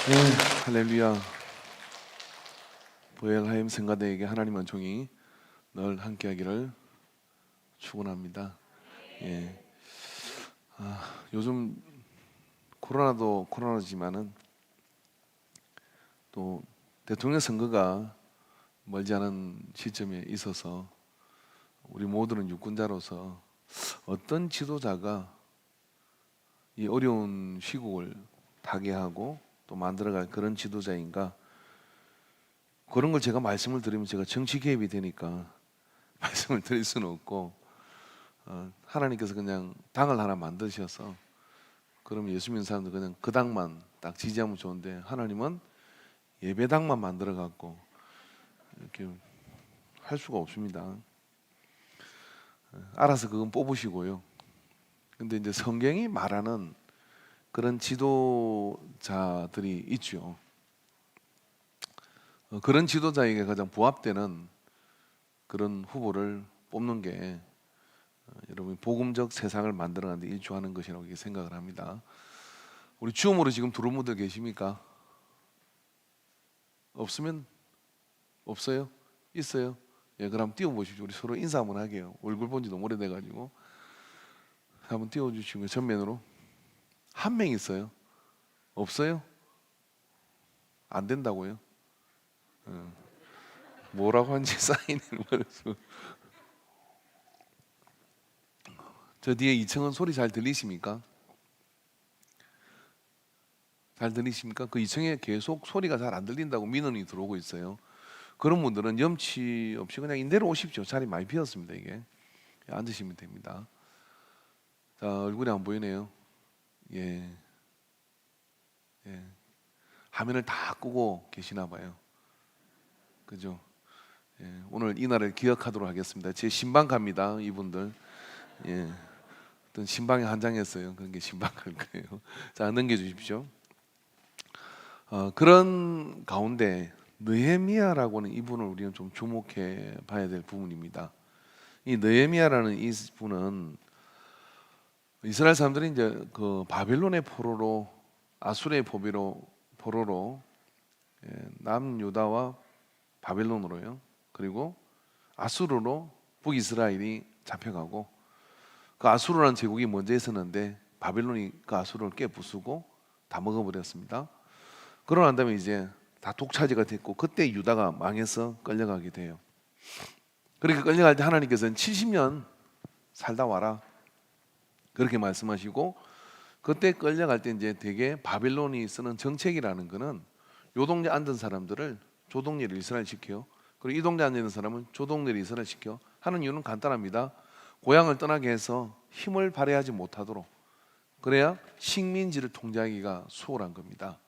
네, 할렐루야. 보엘하임 성가대에게 하나님 은총이 늘 함께하기를 축원합니다. 예, 요즘 코로나도 코로나지만은 또 대통령 선거가 멀지 않은 시점에 있어서 우리 모두는 유권자로서 어떤 지도자가 이 어려운 시국을 타개하고 또 만들어갈 그런 지도자인가, 그런 걸 제가 말씀을 드리면 제가 정치 개입이 되니까 말씀을 드릴 수는 없고, 하나님께서 그냥 당을 하나 만드셔서 그럼 예수 믿는 사람들 그냥 그 당만 딱 지지하면 좋은데, 하나님은 예배당만 만들어 갖고 이렇게 할 수가 없습니다. 알아서 그건 뽑으시고요. 근데 이제 성경이 말하는 그런 지도자들이 있죠. 그런 지도자에게 가장 부합되는 그런 후보를 뽑는 게 여러분 복음적 세상을 만들어가는 데 일조하는 것이라고 생각을 합니다. 우리 주음으로 지금 들어온 분들 계십니까? 없으면 없어요? 있어요? 예, 그럼 띄워보십시오. 우리 서로 인사 한번 하게요. 얼굴 본 지도 오래돼가지고 한번 띄워주시고, 전면으로. 한 명 있어요? 없어요? 안 된다고요? 뭐라고 하는지 사인을 보내서. 저 뒤에 2층은 소리 잘 들리십니까? 잘 들리십니까? 그 2층에 계속 소리가 잘 안 들린다고 민원이 들어오고 있어요. 그런 분들은 염치 없이 그냥 이대로 오십시오. 자리 많이 비었습니다. 이게 앉으시면 됩니다. 자, 얼굴이 안 보이네요. 예, 예. 화면을 다 끄고 계시나 봐요. 그죠? 예, 오늘 이 날을 기억하도록 하겠습니다. 제 신방갑니다. 이분들. 예, 어떤 신방에 한장했어요. 그런 게 신방 갈 거예요. 자, 넘겨주십시오. 그런 가운데 느헤미야라고 하는 이분을 우리는 좀 주목해 봐야 될 부분입니다. 이 느헤미야라는 이 분은 이스라엘 사람들이 이제 그 바빌론의 포로로, 아수르의 포로로, 남유다와 바빌론으로요, 그리고 아수르로 북이스라엘이 잡혀가고, 그 아수르라는 제국이 먼저 있었는데 바빌론이 그 아수르를 깨부수고 다 먹어버렸습니다. 그러고 난 다음에 이제 다 독차지가 됐고, 그때 유다가 망해서 끌려가게 돼요. 그렇게 끌려갈 때 하나님께서는 70년 살다 와라 그렇게 말씀하시고, 그때 끌려갈 때 이제 되게 바빌론이 쓰는 정책이라는 거는 요 동네 앉은 사람들을 조 동네를 이스라엘 시켜요. 그리고 이 동네 앉은 사람은 조 동네를 이스라엘 시켜 하는 이유는 간단합니다. 고향을 떠나게 해서 힘을 발휘하지 못하도록, 그래야 식민지를 통제하기가 수월한 겁니다.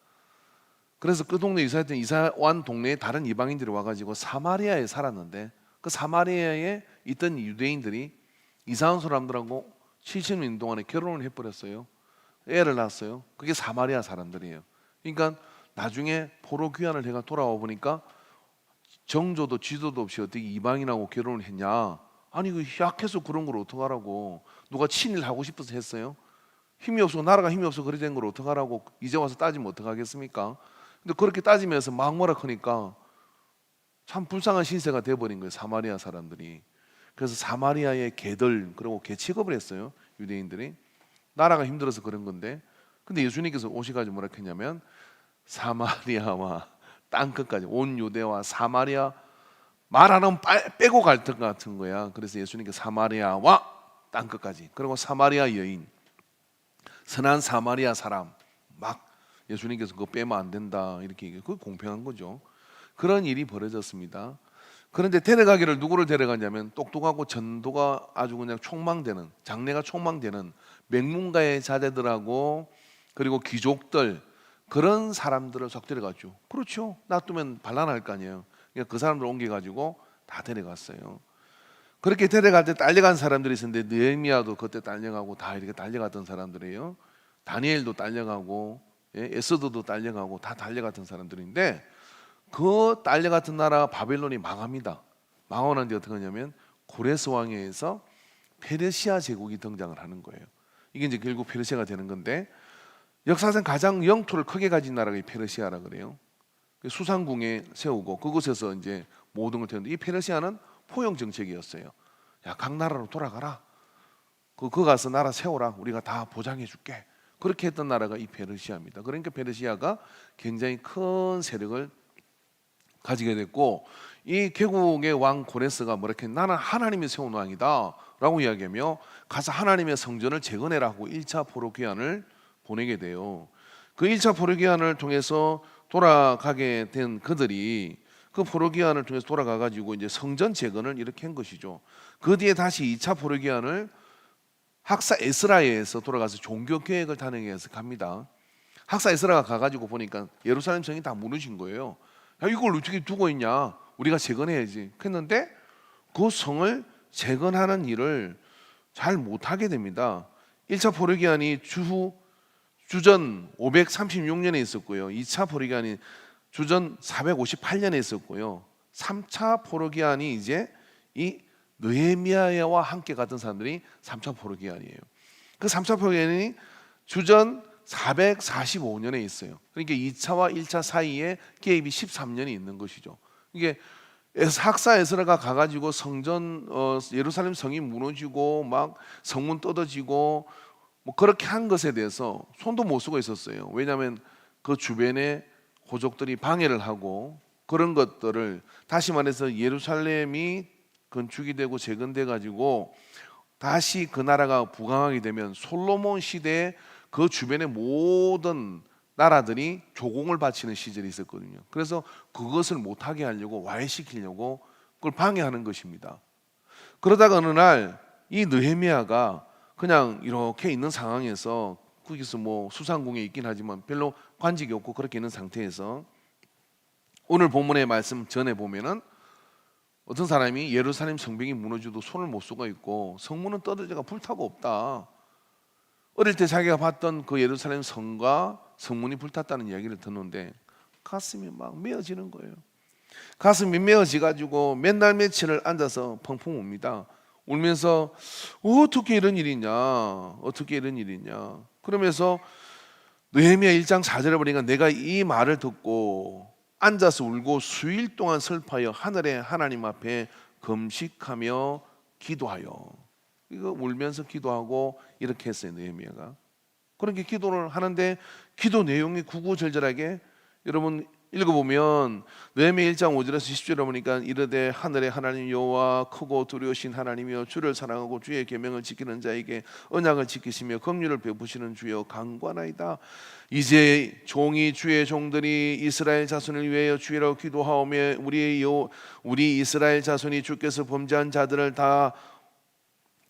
그래서 그 동네 이사 온 동네에 다른 이방인들이 와가지고 사마리아에 살았는데, 그 사마리아에 있던 유대인들이 이사 온 사람들하고 70년 동안에 결혼을 해버렸어요. 애를 낳았어요. 그게 사마리아 사람들이에요. 그러니까 나중에 포로 귀환을 해가 돌아와 보니까 정조도 지도도 없이 어떻게 이방인하고 결혼을 했냐? 아니 그 약해서 그런 걸 어떡하라고? 누가 친일 하고 싶어서 했어요? 힘이 없어, 나라가 힘이 없어 그래 된 걸 어떡하라고 이제 와서 따지면 어떡하겠습니까? 근데 그렇게 따지면서 막 뭐라 하니까 참 불쌍한 신세가 돼버린 거예요, 사마리아 사람들이. 그래서 사마리아의 개들, 그리고 개 취급을 했어요, 유대인들이. 나라가 힘들어서 그런 건데. 근데 예수님께서 오셔가지고 뭐라 했냐면 사마리아와 땅끝까지, 온 유대와 사마리아 말 안 하면 빼고 갈 것 같은 거야. 그래서 예수님께서 사마리아와 땅끝까지, 그리고 사마리아 여인, 선한 사마리아 사람, 막 예수님께서 그거 빼면 안 된다 이렇게 얘기해요. 그거 공평한 거죠. 그런 일이 벌어졌습니다. 그런데 데려가기를 누구를 데려가냐면 똑똑하고 전도가 아주 그냥 촉망되는, 장래가 촉망되는 맹문가의 자제들하고, 그리고 귀족들, 그런 사람들을 석 데려갔죠. 그렇죠. 놔두면 반란할 거 아니에요. 그러니까 그 사람들 옮겨가지고 다 데려갔어요. 그렇게 데려갈 때 딸려간 사람들이 있었는데, 느헤미야도 그때 딸려가고 다 이렇게 달려갔던 사람들이에요. 다니엘도 딸려가고, 에스더도 딸려가고 다 달려갔던 사람들인데, 그 딸려갔던 나라 바벨론이 망합니다. 망하고 난 뒤에 어떻게 하냐면 고레스 왕에 의해서 페르시아 제국이 등장을 하는 거예요. 이게 이제 결국 페르시아가 되는 건데, 역사상 가장 영토를 크게 가진 나라가 이 페르시아라 그래요. 수상궁에 세우고 그곳에서 이제 모든 걸 했는데, 이 페르시아는 포용 정책이었어요. 야, 각 나라로 돌아가라. 그 가서 나라 세워라. 우리가 다 보장해 줄게. 그렇게 했던 나라가 이 페르시아입니다. 그러니까 페르시아가 굉장히 큰 세력을 가지게 됐고, 이 개국의 왕 고레스가 뭐렇게 나는 하나님이 세운 왕이다 라고 이야기하며 가서 하나님의 성전을 재건해라 하고 1차 포로기한을 보내게 돼요. 그 1차 포로기한을 통해서 돌아가게 된 그들이 그 포로기한을 통해서 돌아가 가지고 이제 성전 재건을 이렇게 한 것이죠. 그 뒤에 다시 2차 포로기한을 학사 에스라에서 돌아가서 종교 계획을 단행해 서 갑니다. 학사 에스라가 가가지고 보니까 예루살렘 성이 다 무너진 거예요. 야, 이걸 어떻게 두고 있냐? 우리가 재건해야지. 그랬는데 그 성을 재건하는 일을 잘 못하게 됩니다. 1차 포로기한이 주전 536년에 있었고요. 2차 포로기한이 주전 458년에 있었고요. 3차 포로기한이 이제 이 느헤미야와 함께 갔던 사람들이 3차 포로기한이에요. 그 3차 포로기한이 주전 445년에 있어요. 그러니까 2차와 1차 사이에 갭이 13년이 있는 것이죠. 이게 학사 에스라가 가가지고 성전 예루살렘 성이 무너지고 막 성문 뜯어지고 뭐 그렇게 한 것에 대해서 손도 못 쓰고 있었어요. 왜냐하면 그 주변에 호족들이 방해를 하고 그런 것들을, 다시 말해서 예루살렘이 건축이 되고 재건돼 가지고 다시 그 나라가 부강하게 되면 솔로몬 시대에 그 주변의 모든 나라들이 조공을 바치는 시절이 있었거든요. 그래서 그것을 못하게 하려고, 와해시키려고 그걸 방해하는 것입니다. 그러다가 어느 날 이 느헤미야가 그냥 이렇게 있는 상황에서, 거기서 뭐 수상궁에 있긴 하지만 별로 관직이 없고 그렇게 있는 상태에서 오늘 본문의 말씀 전에 보면은 어떤 사람이 예루살렘 성벽이 무너져도 손을 못 쓰고 있고 성문은 떠들다가 불타고 없다. 어릴 때 자기가 봤던 그 예루살렘 성과 성문이 불탔다는 이야기를 듣는데 가슴이 막 메어지는 거예요. 가슴이 메어지 가지고 맨날 며칠을 앉아서 펑펑 웁니다. 울면서 어떻게 이런 일이냐, 어떻게 이런 일이냐. 그러면서 느헤미야 1장 4절에 보니까 내가 이 말을 듣고 앉아서 울고 수일 동안 슬퍼하여 하늘의 하나님 앞에 금식하며 기도하여, 이거 울면서 기도하고 이렇게 했어요. 느헤미야가 그렇게 기도를 하는데 기도 내용이 구구절절하게, 여러분 읽어보면 느헤미야 1장 5절에서 10절에 보니까 이르되 하늘의 하나님 여호와 크고 두려우신 하나님이여 주를 사랑하고 주의 계명을 지키는 자에게 언약을 지키시며 긍휼을 베푸시는 주여 강구하나이다. 이제 종이 주의 종들이 이스라엘 자손을 위하여 주의라고 기도하오며 우리 이스라엘 자손이 주께서 범죄한 자들을 다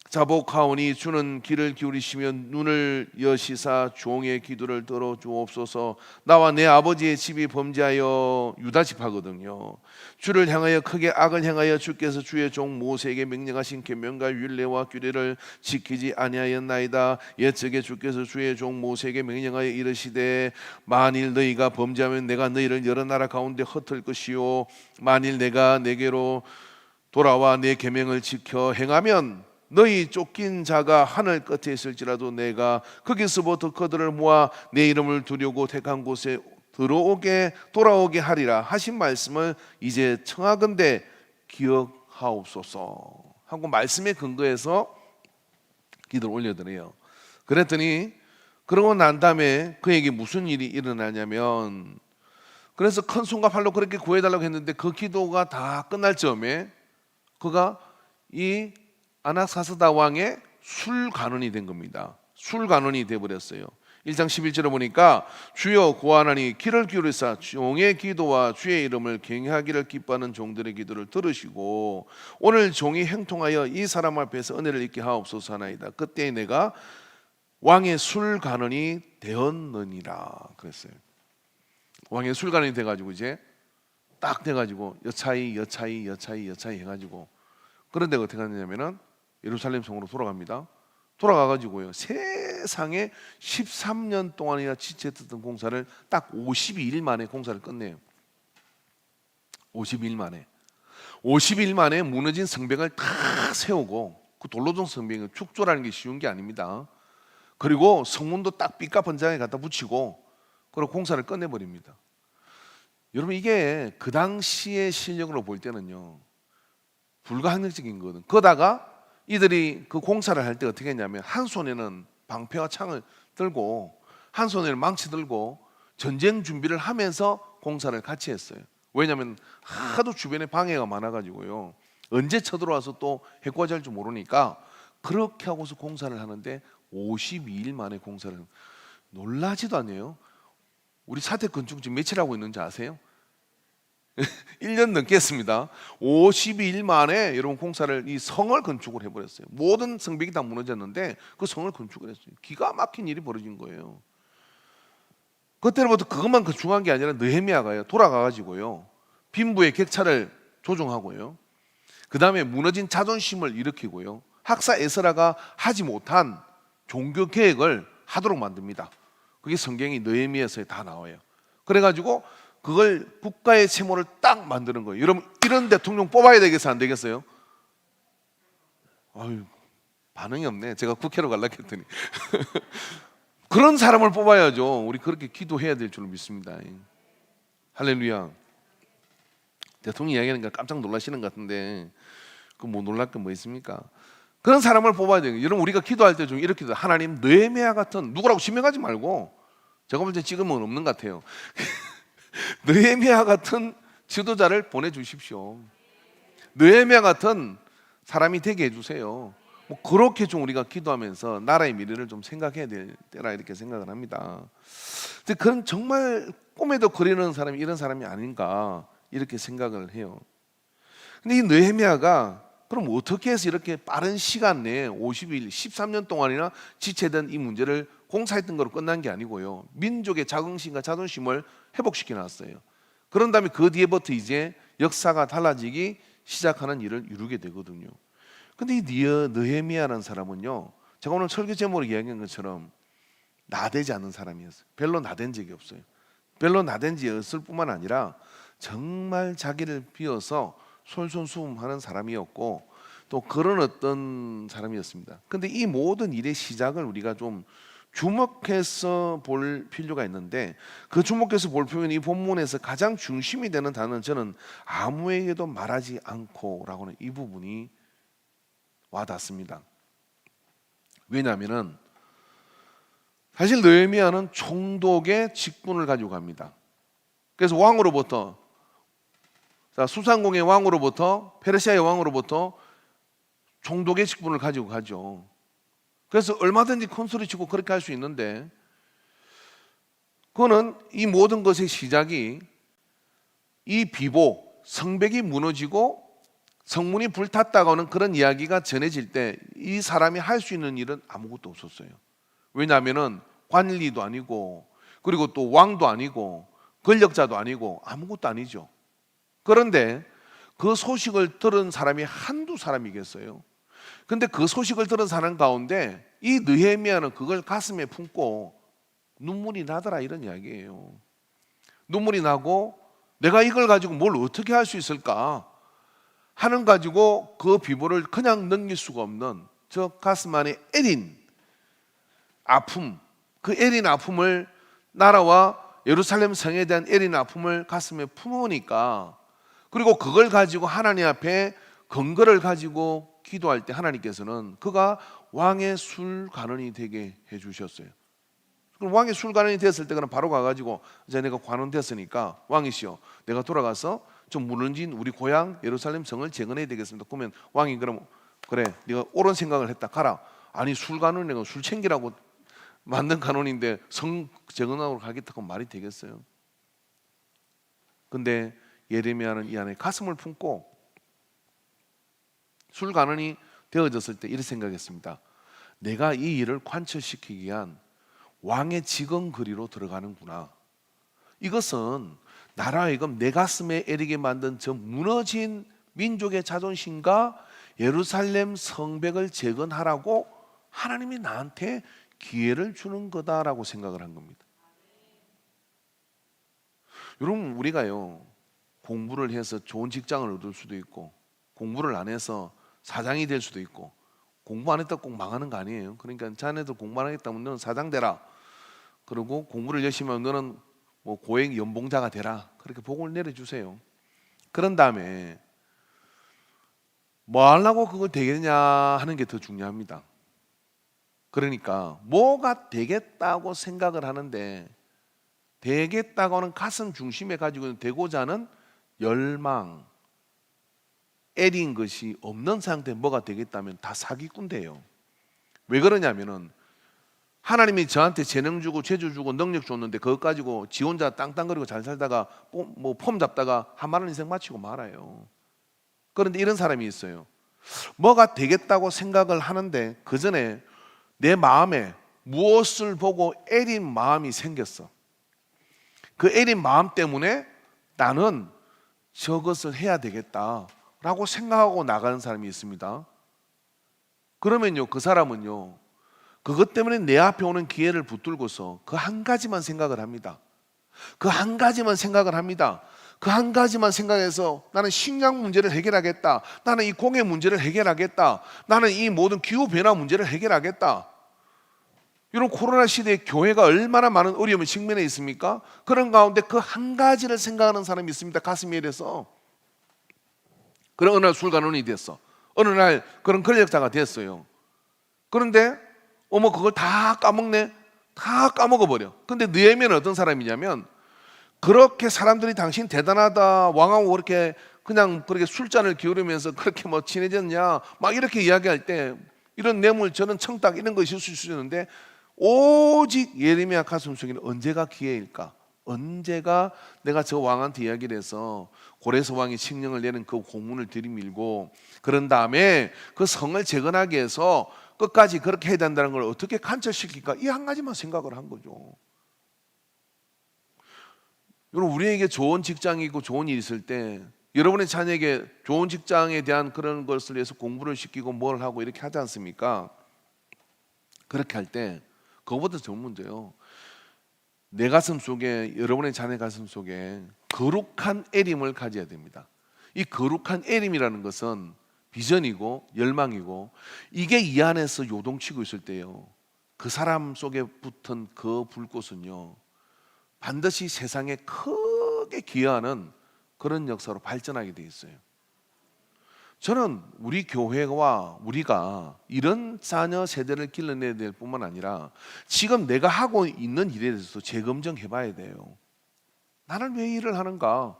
자복하오니 주는 귀를 기울이시며 눈을 여시사 종의 기도를 들어주옵소서. 나와 내 아버지의 집이 범죄하여 유다 지파거든요. 주를 향하여 크게 악을 행하여 주께서 주의 종 모세에게 명령하신 계명과 율례와 규례를 지키지 아니하였나이다. 옛적에 주께서 주의 종 모세에게 명령하여 이르시되 만일 너희가 범죄하면 내가 너희를 여러 나라 가운데 흩을 것이요 만일 내가 내게로 돌아와 내 계명을 지켜 행하면 너희 쫓긴 자가 하늘 끝에 있을지라도 내가 거기서부터 그들을 모아 내 이름을 두려고 택한 곳에 돌아오게 하리라 하신 말씀을 이제 청하건대 기억하옵소서 하고 말씀에 근거해서 기도를 올려드려요. 그랬더니 그러고 난 다음에 그에게 무슨 일이 일어나냐면, 그래서 큰 손과 팔로 그렇게 구해달라고 했는데 그 기도가 다 끝날 즈음에 그가 이 아낙사스다 왕의 술관원이 된 겁니다. 술관원이 되어버렸어요. 1장 11절에 보니까 주여 고하나니 귀를 기울이사 종의 기도와 주의 이름을 경외하기를 기뻐하는 종들의 기도를 들으시고 오늘 종이 행통하여 이 사람 앞에서 은혜를 입게 하옵소서 하나이다. 그때 내가 왕의 술관원이 되었느니라 그랬어요. 왕의 술관원이 돼가지고 이제 딱 돼가지고 여차히 해가지고, 그런데 어떻게 하느냐면은 예루살렘 성으로 돌아갑니다. 돌아가가지고요 세상에 13년 동안이나 지체했던 공사를 딱 52일 만에 공사를 끝내요. 52일 만에 무너진 성벽을 다 세우고, 그 돌로동 성벽을 축조라는 게 쉬운 게 아닙니다. 그리고 성문도 딱 삐까번장에 갖다 붙이고 그리고 공사를 끝내버립니다. 여러분 이게 그 당시의 실력으로 볼 때는요 불가항력적인 거거든. 그러다가 이들이 그 공사를 할 때 어떻게 했냐면 한 손에는 방패와 창을 들고 한 손에는 망치 들고 전쟁 준비를 하면서 공사를 같이 했어요. 왜냐하면 하도 주변에 방해가 많아가지고요 언제 쳐들어와서 또 해코지 줄 모르니까 그렇게 하고서 공사를 하는데 52일 만에 공사를 놀라지도 않네요. 우리 사택 건축 지금 며칠 하고 있는지 아세요? 1년 넘게 했습니다. 52일 만에 여러분 공사를 이 성을 건축을 해버렸어요. 모든 성벽이 다 무너졌는데 그 성을 건축을 했어요. 기가 막힌 일이 벌어진 거예요. 그때부터 그것만 건축한 게 아니라 느헤미야가요 돌아가가지고요 빈부의 격차를 조정하고요 그 다음에 무너진 자존심을 일으키고요 학사 에스라가 하지 못한 종교 개혁을 하도록 만듭니다. 그게 성경이 느헤미야서에 다 나와요. 그래가지고 그걸 국가의 채무를 딱 만드는 거예요. 여러분 이런 대통령 뽑아야 되겠어요 안 되겠어요? 아유 반응이 없네. 제가 국회로 가려고 했더니 그런 사람을 뽑아야죠. 우리 그렇게 기도해야 될 줄로 믿습니다. 할렐루야. 대통령 이야기하니까 깜짝 놀라시는 것 같은데 그 뭐 놀랄 게 뭐 있습니까? 그런 사람을 뽑아야 돼요. 여러분 우리가 기도할 때 좀 이렇게 하나님 느헤미야 같은 누구라고 지명하지 말고 제가 볼 때 지금은 없는 것 같아요. 느헤미야 같은 지도자를 보내주십시오. 느헤미야 같은 사람이 되게 해주세요. 뭐 그렇게 좀 우리가 기도하면서 나라의 미래를 좀 생각해야 될 때라 이렇게 생각을 합니다. 근데 그런 정말 꿈에도 그리는 사람이 이런 사람이 아닌가 이렇게 생각을 해요. 근데 이 느헤미야가 그럼 어떻게 해서 이렇게 빠른 시간 내에 50일, 13년 동안이나 지체된 이 문제를 공사했던 거로 끝난 게 아니고요. 민족의 자긍심과 자존심을 회복시켜 놨어요. 그런 다음에 그 뒤에부터 이제 역사가 달라지기 시작하는 일을 이루게 되거든요. 근데 이 느헤미야라는 사람은요, 제가 오늘 설교 제목으로 이야기한 것처럼 나대지 않는 사람이었어요. 별로 나댄 적이 없어요. 별로 나댄 적이 없을 뿐만 아니라 정말 자기를 비워서 솔선수범하는 사람이었고 또 그런 어떤 사람이었습니다. 근데 이 모든 일의 시작을 우리가 좀 주목해서 볼 필요가 있는데 그 주목해서 볼 필요는 이 본문에서 가장 중심이 되는 단어는 저는 아무에게도 말하지 않고라고는 이 부분이 와닿습니다. 왜냐하면 사실 느헤미야는 총독의 직분을 가지고 갑니다. 그래서 왕으로부터 수상공의 왕으로부터 페르시아의 왕으로부터 총독의 직분을 가지고 가죠. 그래서 얼마든지 큰 소리 치고 그렇게 할 수 있는데 그거는 이 모든 것의 시작이 이 비보 성벽이 무너지고 성문이 불탔다고 하는 그런 이야기가 전해질 때 이 사람이 할 수 있는 일은 아무것도 없었어요. 왜냐하면 관리도 아니고 그리고 또 왕도 아니고 권력자도 아니고 아무것도 아니죠. 그런데 그 소식을 들은 사람이 한두 사람이겠어요. 근데 그 소식을 들은 사람 가운데 이 느헤미야는 그걸 가슴에 품고 눈물이 나더라 이런 이야기예요. 눈물이 나고 내가 이걸 가지고 뭘 어떻게 할 수 있을까 하는 가지고 그 비보를 그냥 넘길 수가 없는 저 가슴 안에 애린 아픔, 그 애린 아픔을 나라와 예루살렘 성에 대한 애린 아픔을 가슴에 품으니까 그리고 그걸 가지고 하나님 앞에 근거를 가지고 기도할 때 하나님께서는 그가 왕의 술관원이 되게 해주셨어요. 그럼 왕의 술관원이 됐을 때 그럼 바로 가가지고 이제 내가 관원 됐으니까 왕이시여 내가 돌아가서 좀 무너진 우리 고향 예루살렘 성을 재건해야 되겠습니다. 그러면 왕이 그럼 그래 네가 옳은 생각을 했다 가라. 아니 술관원이 술 챙기라고 만든 관원인데 성 재건하러 가겠다고 말이 되겠어요? 근데 예레미야는 이 안에 가슴을 품고 술관원이 되어졌을 때 이렇게 생각했습니다. 내가 이 일을 관철시키기 위한 왕의 직언거리로 들어가는구나. 이것은 나라하여금 내 가슴에 애리게 만든 저 무너진 민족의 자존심과 예루살렘 성벽을 재건하라고 하나님이 나한테 기회를 주는 거다라고 생각을 한 겁니다. 여러분 우리가요 공부를 해서 좋은 직장을 얻을 수도 있고 공부를 안 해서 사장이 될 수도 있고 공부 안 했다 꼭 망하는 거 아니에요. 그러니까 자네들 공부 안 하겠다면 너는 사장 되라. 그리고 공부를 열심히 하면 너는 뭐 고액 연봉자가 되라. 그렇게 복을 내려주세요. 그런 다음에 뭐 하려고 그걸 되겠냐 하는 게 더 중요합니다. 그러니까 뭐가 되겠다고 생각을 하는데 되겠다고 하는 가슴 중심에 가지고 있는 되고자 하는 열망, 애린 것이 없는 상태에 뭐가 되겠다면 다 사기꾼 돼요. 왜 그러냐면은 하나님이 저한테 재능 주고 재주 주고 능력 줬는데 그것 가지고 지 혼자 땅땅거리고 잘 살다가 뭐 폼 잡다가 한 말 인생 마치고 말아요. 그런데 이런 사람이 있어요. 뭐가 되겠다고 생각을 하는데 그 전에 내 마음에 무엇을 보고 애린 마음이 생겼어. 그 애린 마음 때문에 나는 저것을 해야 되겠다라고 생각하고 나가는 사람이 있습니다. 그러면요, 그 사람은요, 그것 때문에 내 앞에 오는 기회를 붙들고서 그 한 가지만 생각을 합니다. 그 한 가지만 생각을 합니다. 그 한 가지만 생각해서 나는 식량 문제를 해결하겠다. 나는 이 공해 문제를 해결하겠다. 나는 이 모든 기후변화 문제를 해결하겠다. 이런 코로나 시대에 교회가 얼마나 많은 어려움을 직면해 있습니까? 그런 가운데 그 한 가지를 생각하는 사람이 있습니다. 가슴이 이래서. 그런 어느 날 술관원이 됐어. 어느 날 그런 권력자가 됐어요. 그런데 어머 그걸 다 까먹네. 다 까먹어버려. 근데 느헤미야는 어떤 사람이냐면 그렇게 사람들이 당신 대단하다 왕하고 그렇게 그냥 그렇게 술잔을 기울이면서 그렇게 뭐 친해졌냐 막 이렇게 이야기할 때 이런 뇌물 저는 청탁 이런 거 있을 수 있는데 오직 예레미야 가슴속에는 언제가 기회일까? 언제가 내가 저 왕한테 이야기를 해서 고레스 왕이 칙령을 내는 그 공문을 들이밀고 그런 다음에 그 성을 재건하기 위해서 끝까지 그렇게 해야 된다는 걸 어떻게 관철시킬까? 이 한 가지만 생각을 한 거죠. 여러분 우리에게 좋은 직장이 있고 좋은 일이 있을 때 여러분의 자녀에게 좋은 직장에 대한 그런 것을 위해서 공부를 시키고 뭘 하고 이렇게 하지 않습니까? 그렇게 할 때 그것보다 더 문제요. 내 가슴 속에 여러분의 자녀 가슴 속에 거룩한 애림을 가져야 됩니다. 이 거룩한 애림이라는 것은 비전이고 열망이고 이게 이 안에서 요동치고 있을 때요. 그 사람 속에 붙은 그 불꽃은요. 반드시 세상에 크게 기여하는 그런 역사로 발전하게 돼 있어요. 저는 우리 교회와 우리가 이런 자녀 세대를 길러내야 될 뿐만 아니라 지금 내가 하고 있는 일에 대해서 재검증해 봐야 돼요. 나는 왜 일을 하는가?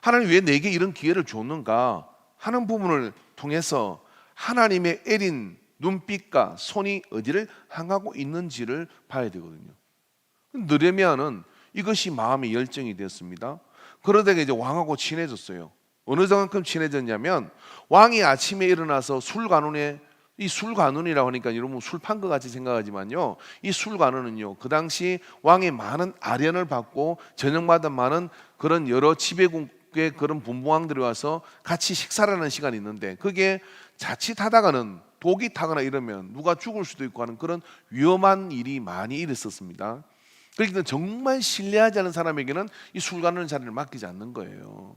하나님 왜 내게 이런 기회를 줬는가? 하는 부분을 통해서 하나님의 애린 눈빛과 손이 어디를 향하고 있는지를 봐야 되거든요. 느헤미야는 이것이 마음의 열정이 되었습니다. 그러다가 이제 왕하고 친해졌어요. 어느 정도만큼 친해졌냐면 왕이 아침에 일어나서 술관원에 이 술관원이라고 하니까 여러분 술 판 것 같이 생각하지만요. 이 술관원은요. 그 당시 왕의 많은 아련을 받고 저녁마다 많은 그런 여러 지배국의 그런 분봉왕들이 와서 같이 식사를 하는 시간이 있는데 그게 자칫하다가는 독이 타거나 이러면 누가 죽을 수도 있고 하는 그런 위험한 일이 많이 일었었습니다. 그렇기 때문에 정말 신뢰하지 않은 사람에게는 이 술관원 자리를 맡기지 않는 거예요.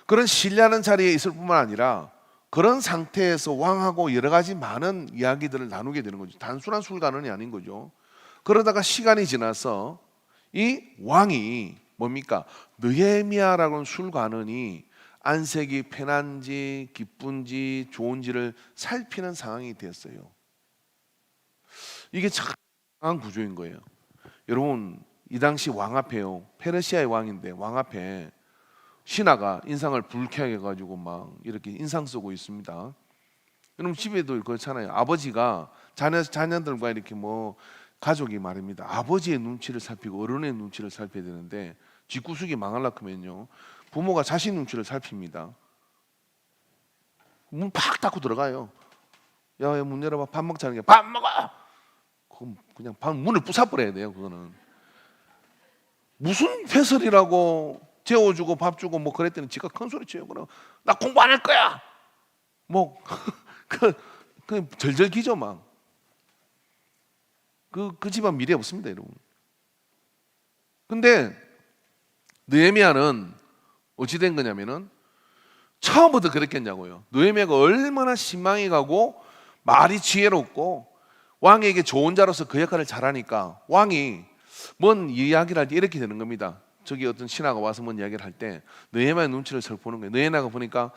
그런 신뢰하는 자리에 있을 뿐만 아니라 그런 상태에서 왕하고 여러 가지 많은 이야기들을 나누게 되는 거죠. 단순한 술관원이 아닌 거죠. 그러다가 시간이 지나서 이 왕이 뭡니까? 느헤미야라고 하는 술관원이 안색이 편한지 기쁜지 좋은지를 살피는 상황이 되었어요. 이게 참 강한 구조인 거예요. 여러분 이 당시 왕 앞에요. 페르시아의 왕인데 왕 앞에 신하가 인상을 불쾌하게 해가지고 막 이렇게 인상 쓰고 있습니다. 여러분 집에도 그렇잖아요. 아버지가 자녀들과 이렇게 뭐 가족이 말입니다. 아버지의 눈치를 살피고 어른의 눈치를 살펴야 되는데 뒷구석이 망하려고 하면요. 부모가 자신 눈치를 살핍니다. 문 팍 닫고 들어가요. 야, 문 열어봐. 밥 먹자는 게 밥 먹어. 그냥 문을 부숴버려야 돼요. 그거는 무슨 회설이라고 재워주고 밥 주고 뭐 그랬더니 지가 큰 소리 쳐요. 그럼 나 공부 안 할 거야. 뭐 그 절절 기죠 막. 그 집안 미래 없습니다, 여러분. 근데 느헤미야는 어찌 된 거냐면은 처음부터 그랬겠냐고요. 느헤미야가 얼마나 신망이 가고 말이 지혜롭고 왕에게 좋은 자로서 그 역할을 잘하니까 왕이 뭔 이야기를 할 때 이렇게 되는 겁니다. 저기 어떤 신하가 와서 뭔 이야기를 할 때 느헤미야의 눈치를 잘 보는 거예요. 느헤미야가 보니까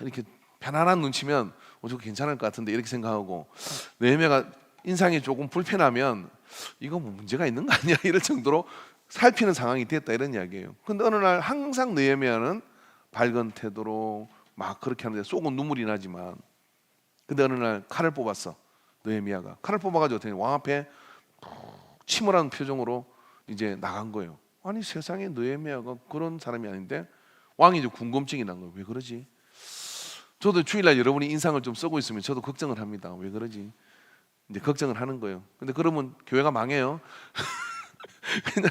이렇게 편안한 눈치면 저거 괜찮을 것 같은데 이렇게 생각하고, 느헤미야가 인상이 조금 불편하면 이거 뭐 문제가 있는 거 아니야 이럴 정도로 살피는 상황이 됐다, 이런 이야기예요. 근데 어느 날 항상 느헤미야는 밝은 태도로 막 그렇게 하는데 속은 눈물이 나지만, 근데 어느 날 칼을 뽑았어. 느헤미야가 칼을 뽑아가지고 왕 앞에 침울한 표정으로 이제 나간 거예요. 아니 세상에 느헤미야가 그런 사람이 아닌데, 왕이 이제 궁금증이 난 거예요. 왜 그러지? 저도 주일날 여러분이 인상을 좀 쓰고 있으면 저도 걱정을 합니다. 왜 그러지? 이제 걱정을 하는 거예요. 근데 그러면 교회가 망해요. 그냥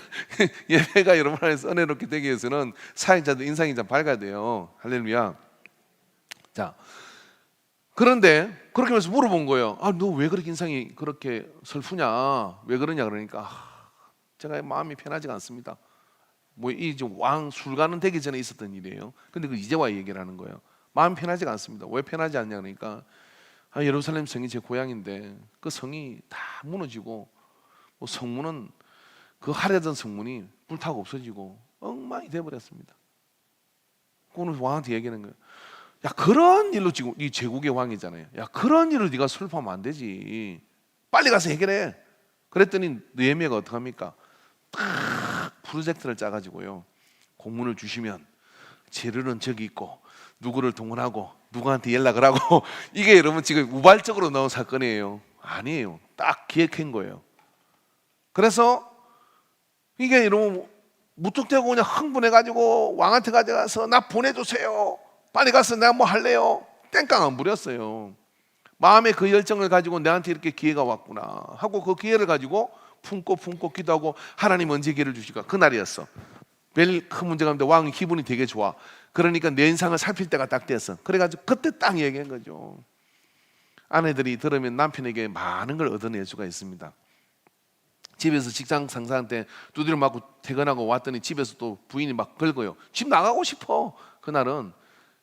예배가 여러분 안에서 은혜롭게 되기 위해서는 사역자도 인상이 좀 밝아야 돼요. 할렐루야. 자, 그런데 그렇게 하면서 물어본 거예요. 아, 너 왜 그렇게 인상이 그렇게 슬프냐? 왜 그러냐? 그러니까 제가 마음이 편하지가 않습니다. 뭐 이 왕 술가는 되기 전에 있었던 일이에요. 근데 그 이제 와 얘기를 하는 거예요. 마음 편하지가 않습니다. 왜 편하지 않냐? 그러니까 예루살렘 성이 제 고향인데 그 성이 다 무너지고, 뭐 성문은 그 화려던 성문이 불타고 없어지고 엉망이 돼버렸습니다. 그거는 왕한테 얘기하는 거예요. 야, 그런 일로 지금 이 제국의 왕이잖아요. 야, 그런 일로 네가 슬퍼하면 안 되지. 빨리 가서 해결해. 그랬더니 느헤미야가 어떡합니까? 딱 프로젝트를 짜가지고요, 공문을 주시면 재료는 저기 있고 누구를 동원하고 누구한테 연락을 하고 이게 여러분 지금 우발적으로 나온 사건이에요. 아니에요. 딱 기획한 거예요. 그래서 이게 여러분 무턱대고 그냥 흥분해가지고 왕한테 가져가서 나 보내주세요, 빨리 가서 내가 뭐 할래요, 땡깡 안 부렸어요. 마음의 그 열정을 가지고 내한테 이렇게 기회가 왔구나 하고 그 기회를 가지고 품고 기도하고 하나님 언제 기회를 주실까? 그날이었어. 별 큰 문제가 없는데 왕이 기분이 되게 좋아. 그러니까 내 인상을 살필 때가 딱 됐어. 그래가지고 그때 딱 얘기한 거죠. 아내들이 들으면 남편에게 많은 걸 얻어낼 수가 있습니다. 집에서 직장 상사한테 두드려 맞고 퇴근하고 왔더니 집에서 또 부인이 막 걸고요. 집 나가고 싶어 그날은.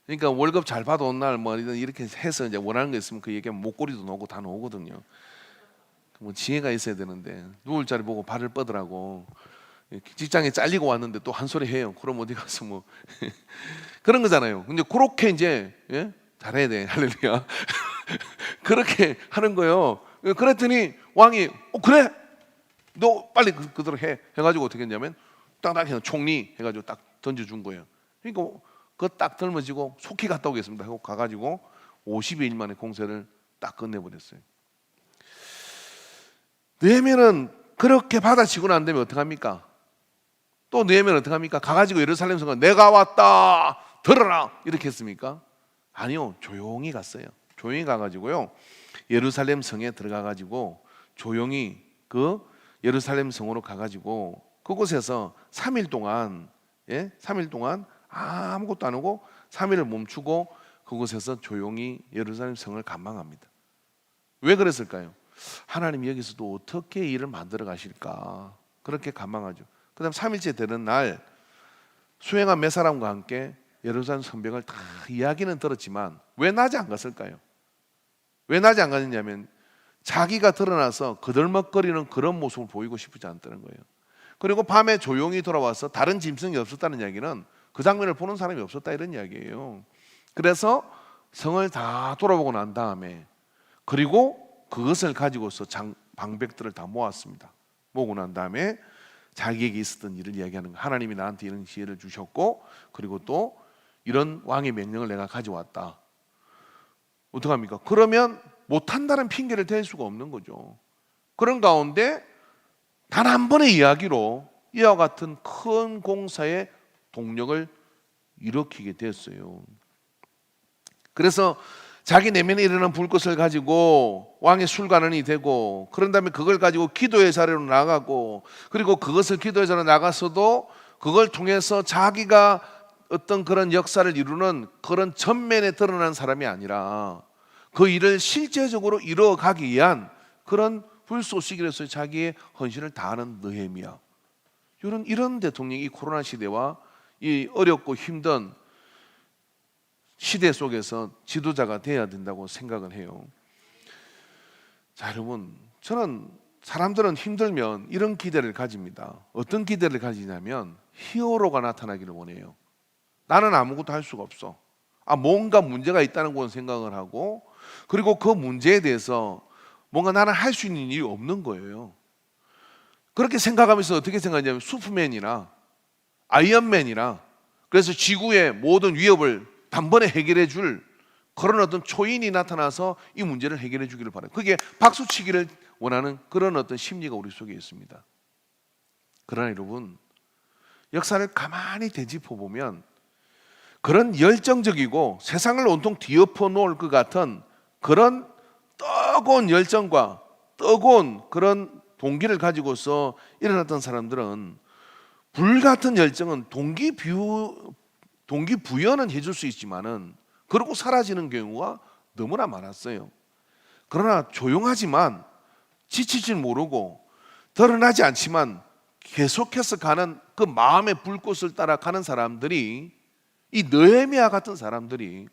그러니까 월급 잘 받아온 날 뭐 이렇게 해서 이제 원하는 거 있으면 그 얘기하면 목걸이도 나오고 다 나오거든요. 뭐 지혜가 있어야 되는데 누울 자리 보고 발을 뻗으라고. 직장에 잘리고 왔는데 또 한 소리 해요. 그럼 어디 가서 뭐 그런 거잖아요. 근데 그렇게 이제 잘해야 돼. 할렐루야. 그렇게 하는 거예요. 그랬더니 왕이 그래 너 빨리 그대로 해가지고 어떻게 했냐면 딱딱 해서 총리 해가지고 딱 던져준 거예요. 그러니까 그거 딱 덜머지고 속히 갔다 오겠습니다 하고 가가지고 50일 만에 공세를 딱 끝내버렸어요. 느헤미야는 그렇게 받아치고 난 다음에 어떡합니까? 또 느헤미야는 어떡합니까? 가가지고 예루살렘 성을 내가 왔다 들어라 이렇게 했습니까? 아니요, 조용히 갔어요. 조용히 가가지고요 예루살렘 성에 들어가가지고 조용히 그 예루살렘 성으로 가가지고 그곳에서 3일 동안 3일 동안 아무것도 안 하고 3일을 멈추고 그곳에서 조용히 예루살렘 성을 감망합니다. 왜 그랬을까요? 하나님 여기서도 어떻게 일을 만들어 가실까 그렇게 감망하죠. 그 다음 3일째 되는 날 수행한 몇 사람과 함께 예루살렘 성벽을 다 이야기는 들었지만 왜 낮에 안 갔을까요? 왜 낮에 안 갔느냐면 자기가 드러나서 거들먹거리는 그런 모습을 보이고 싶지 않다는 거예요. 그리고 밤에 조용히 돌아와서 다른 짐승이 없었다는 이야기는 그 장면을 보는 사람이 없었다 이런 이야기예요. 그래서 성을 다 돌아보고 난 다음에 그리고 그것을 가지고서 방백들을 다 모았습니다. 모으고 난 다음에 자기에게 있었던 일을 이야기하는 거예요. 하나님이 나한테 이런 지혜를 주셨고 그리고 또 이런 왕의 명령을 내가 가져왔다. 어떡합니까? 그러면 못한다는 핑계를 댈 수가 없는 거죠. 그런 가운데 단 한 번의 이야기로 이와 같은 큰 공사의 동력을 일으키게 됐어요. 그래서 자기 내면에 일어난 불꽃을 가지고 왕의 술관원이 되고 그런 다음에 그걸 가지고 기도의 자리로 나가고 그리고 그것을 기도의 자리로 나가서도 그걸 통해서 자기가 어떤 그런 역사를 이루는 그런 전면에 드러난 사람이 아니라 그 일을 실제적으로 이루어가기 위한 그런 불쏘시기로서 자기의 헌신을 다하는 느헤미야. 이런 대통령이 이 코로나 시대와 이 어렵고 힘든 시대 속에서 지도자가 돼야 된다고 생각을 해요. 자, 여러분, 저는 사람들은 힘들면 이런 기대를 가집니다. 어떤 기대를 가지냐면 히어로가 나타나기를 원해요. 나는 아무것도 할 수가 없어. 뭔가 문제가 있다는 건 생각을 하고, 그리고 그 문제에 대해서 뭔가 나는 할 수 있는 일이 없는 거예요. 그렇게 생각하면서 어떻게 생각하냐면 슈퍼맨이나 아이언맨이나, 그래서 지구의 모든 위협을 단번에 해결해 줄 그런 어떤 초인이 나타나서 이 문제를 해결해 주기를 바라요. 그게 박수치기를 원하는 그런 어떤 심리가 우리 속에 있습니다. 그러나 여러분, 역사를 가만히 되짚어 보면 그런 열정적이고 세상을 온통 뒤엎어 놓을 것 같은 그런 뜨거운 열정과 뜨거운 그런 동기를 가지고서 일어났던 사람들은, 불같은 열정은 동기부여는 해줄 수 있지만은 그러고 사라지는 경우가 너무나 많았어요. 그러나 조용하지만 지치질 모르고 드러나지 않지만 계속해서 가는 그 마음의 불꽃을 따라 가는 사람들이, 이 느헤미야 같은 사람들이,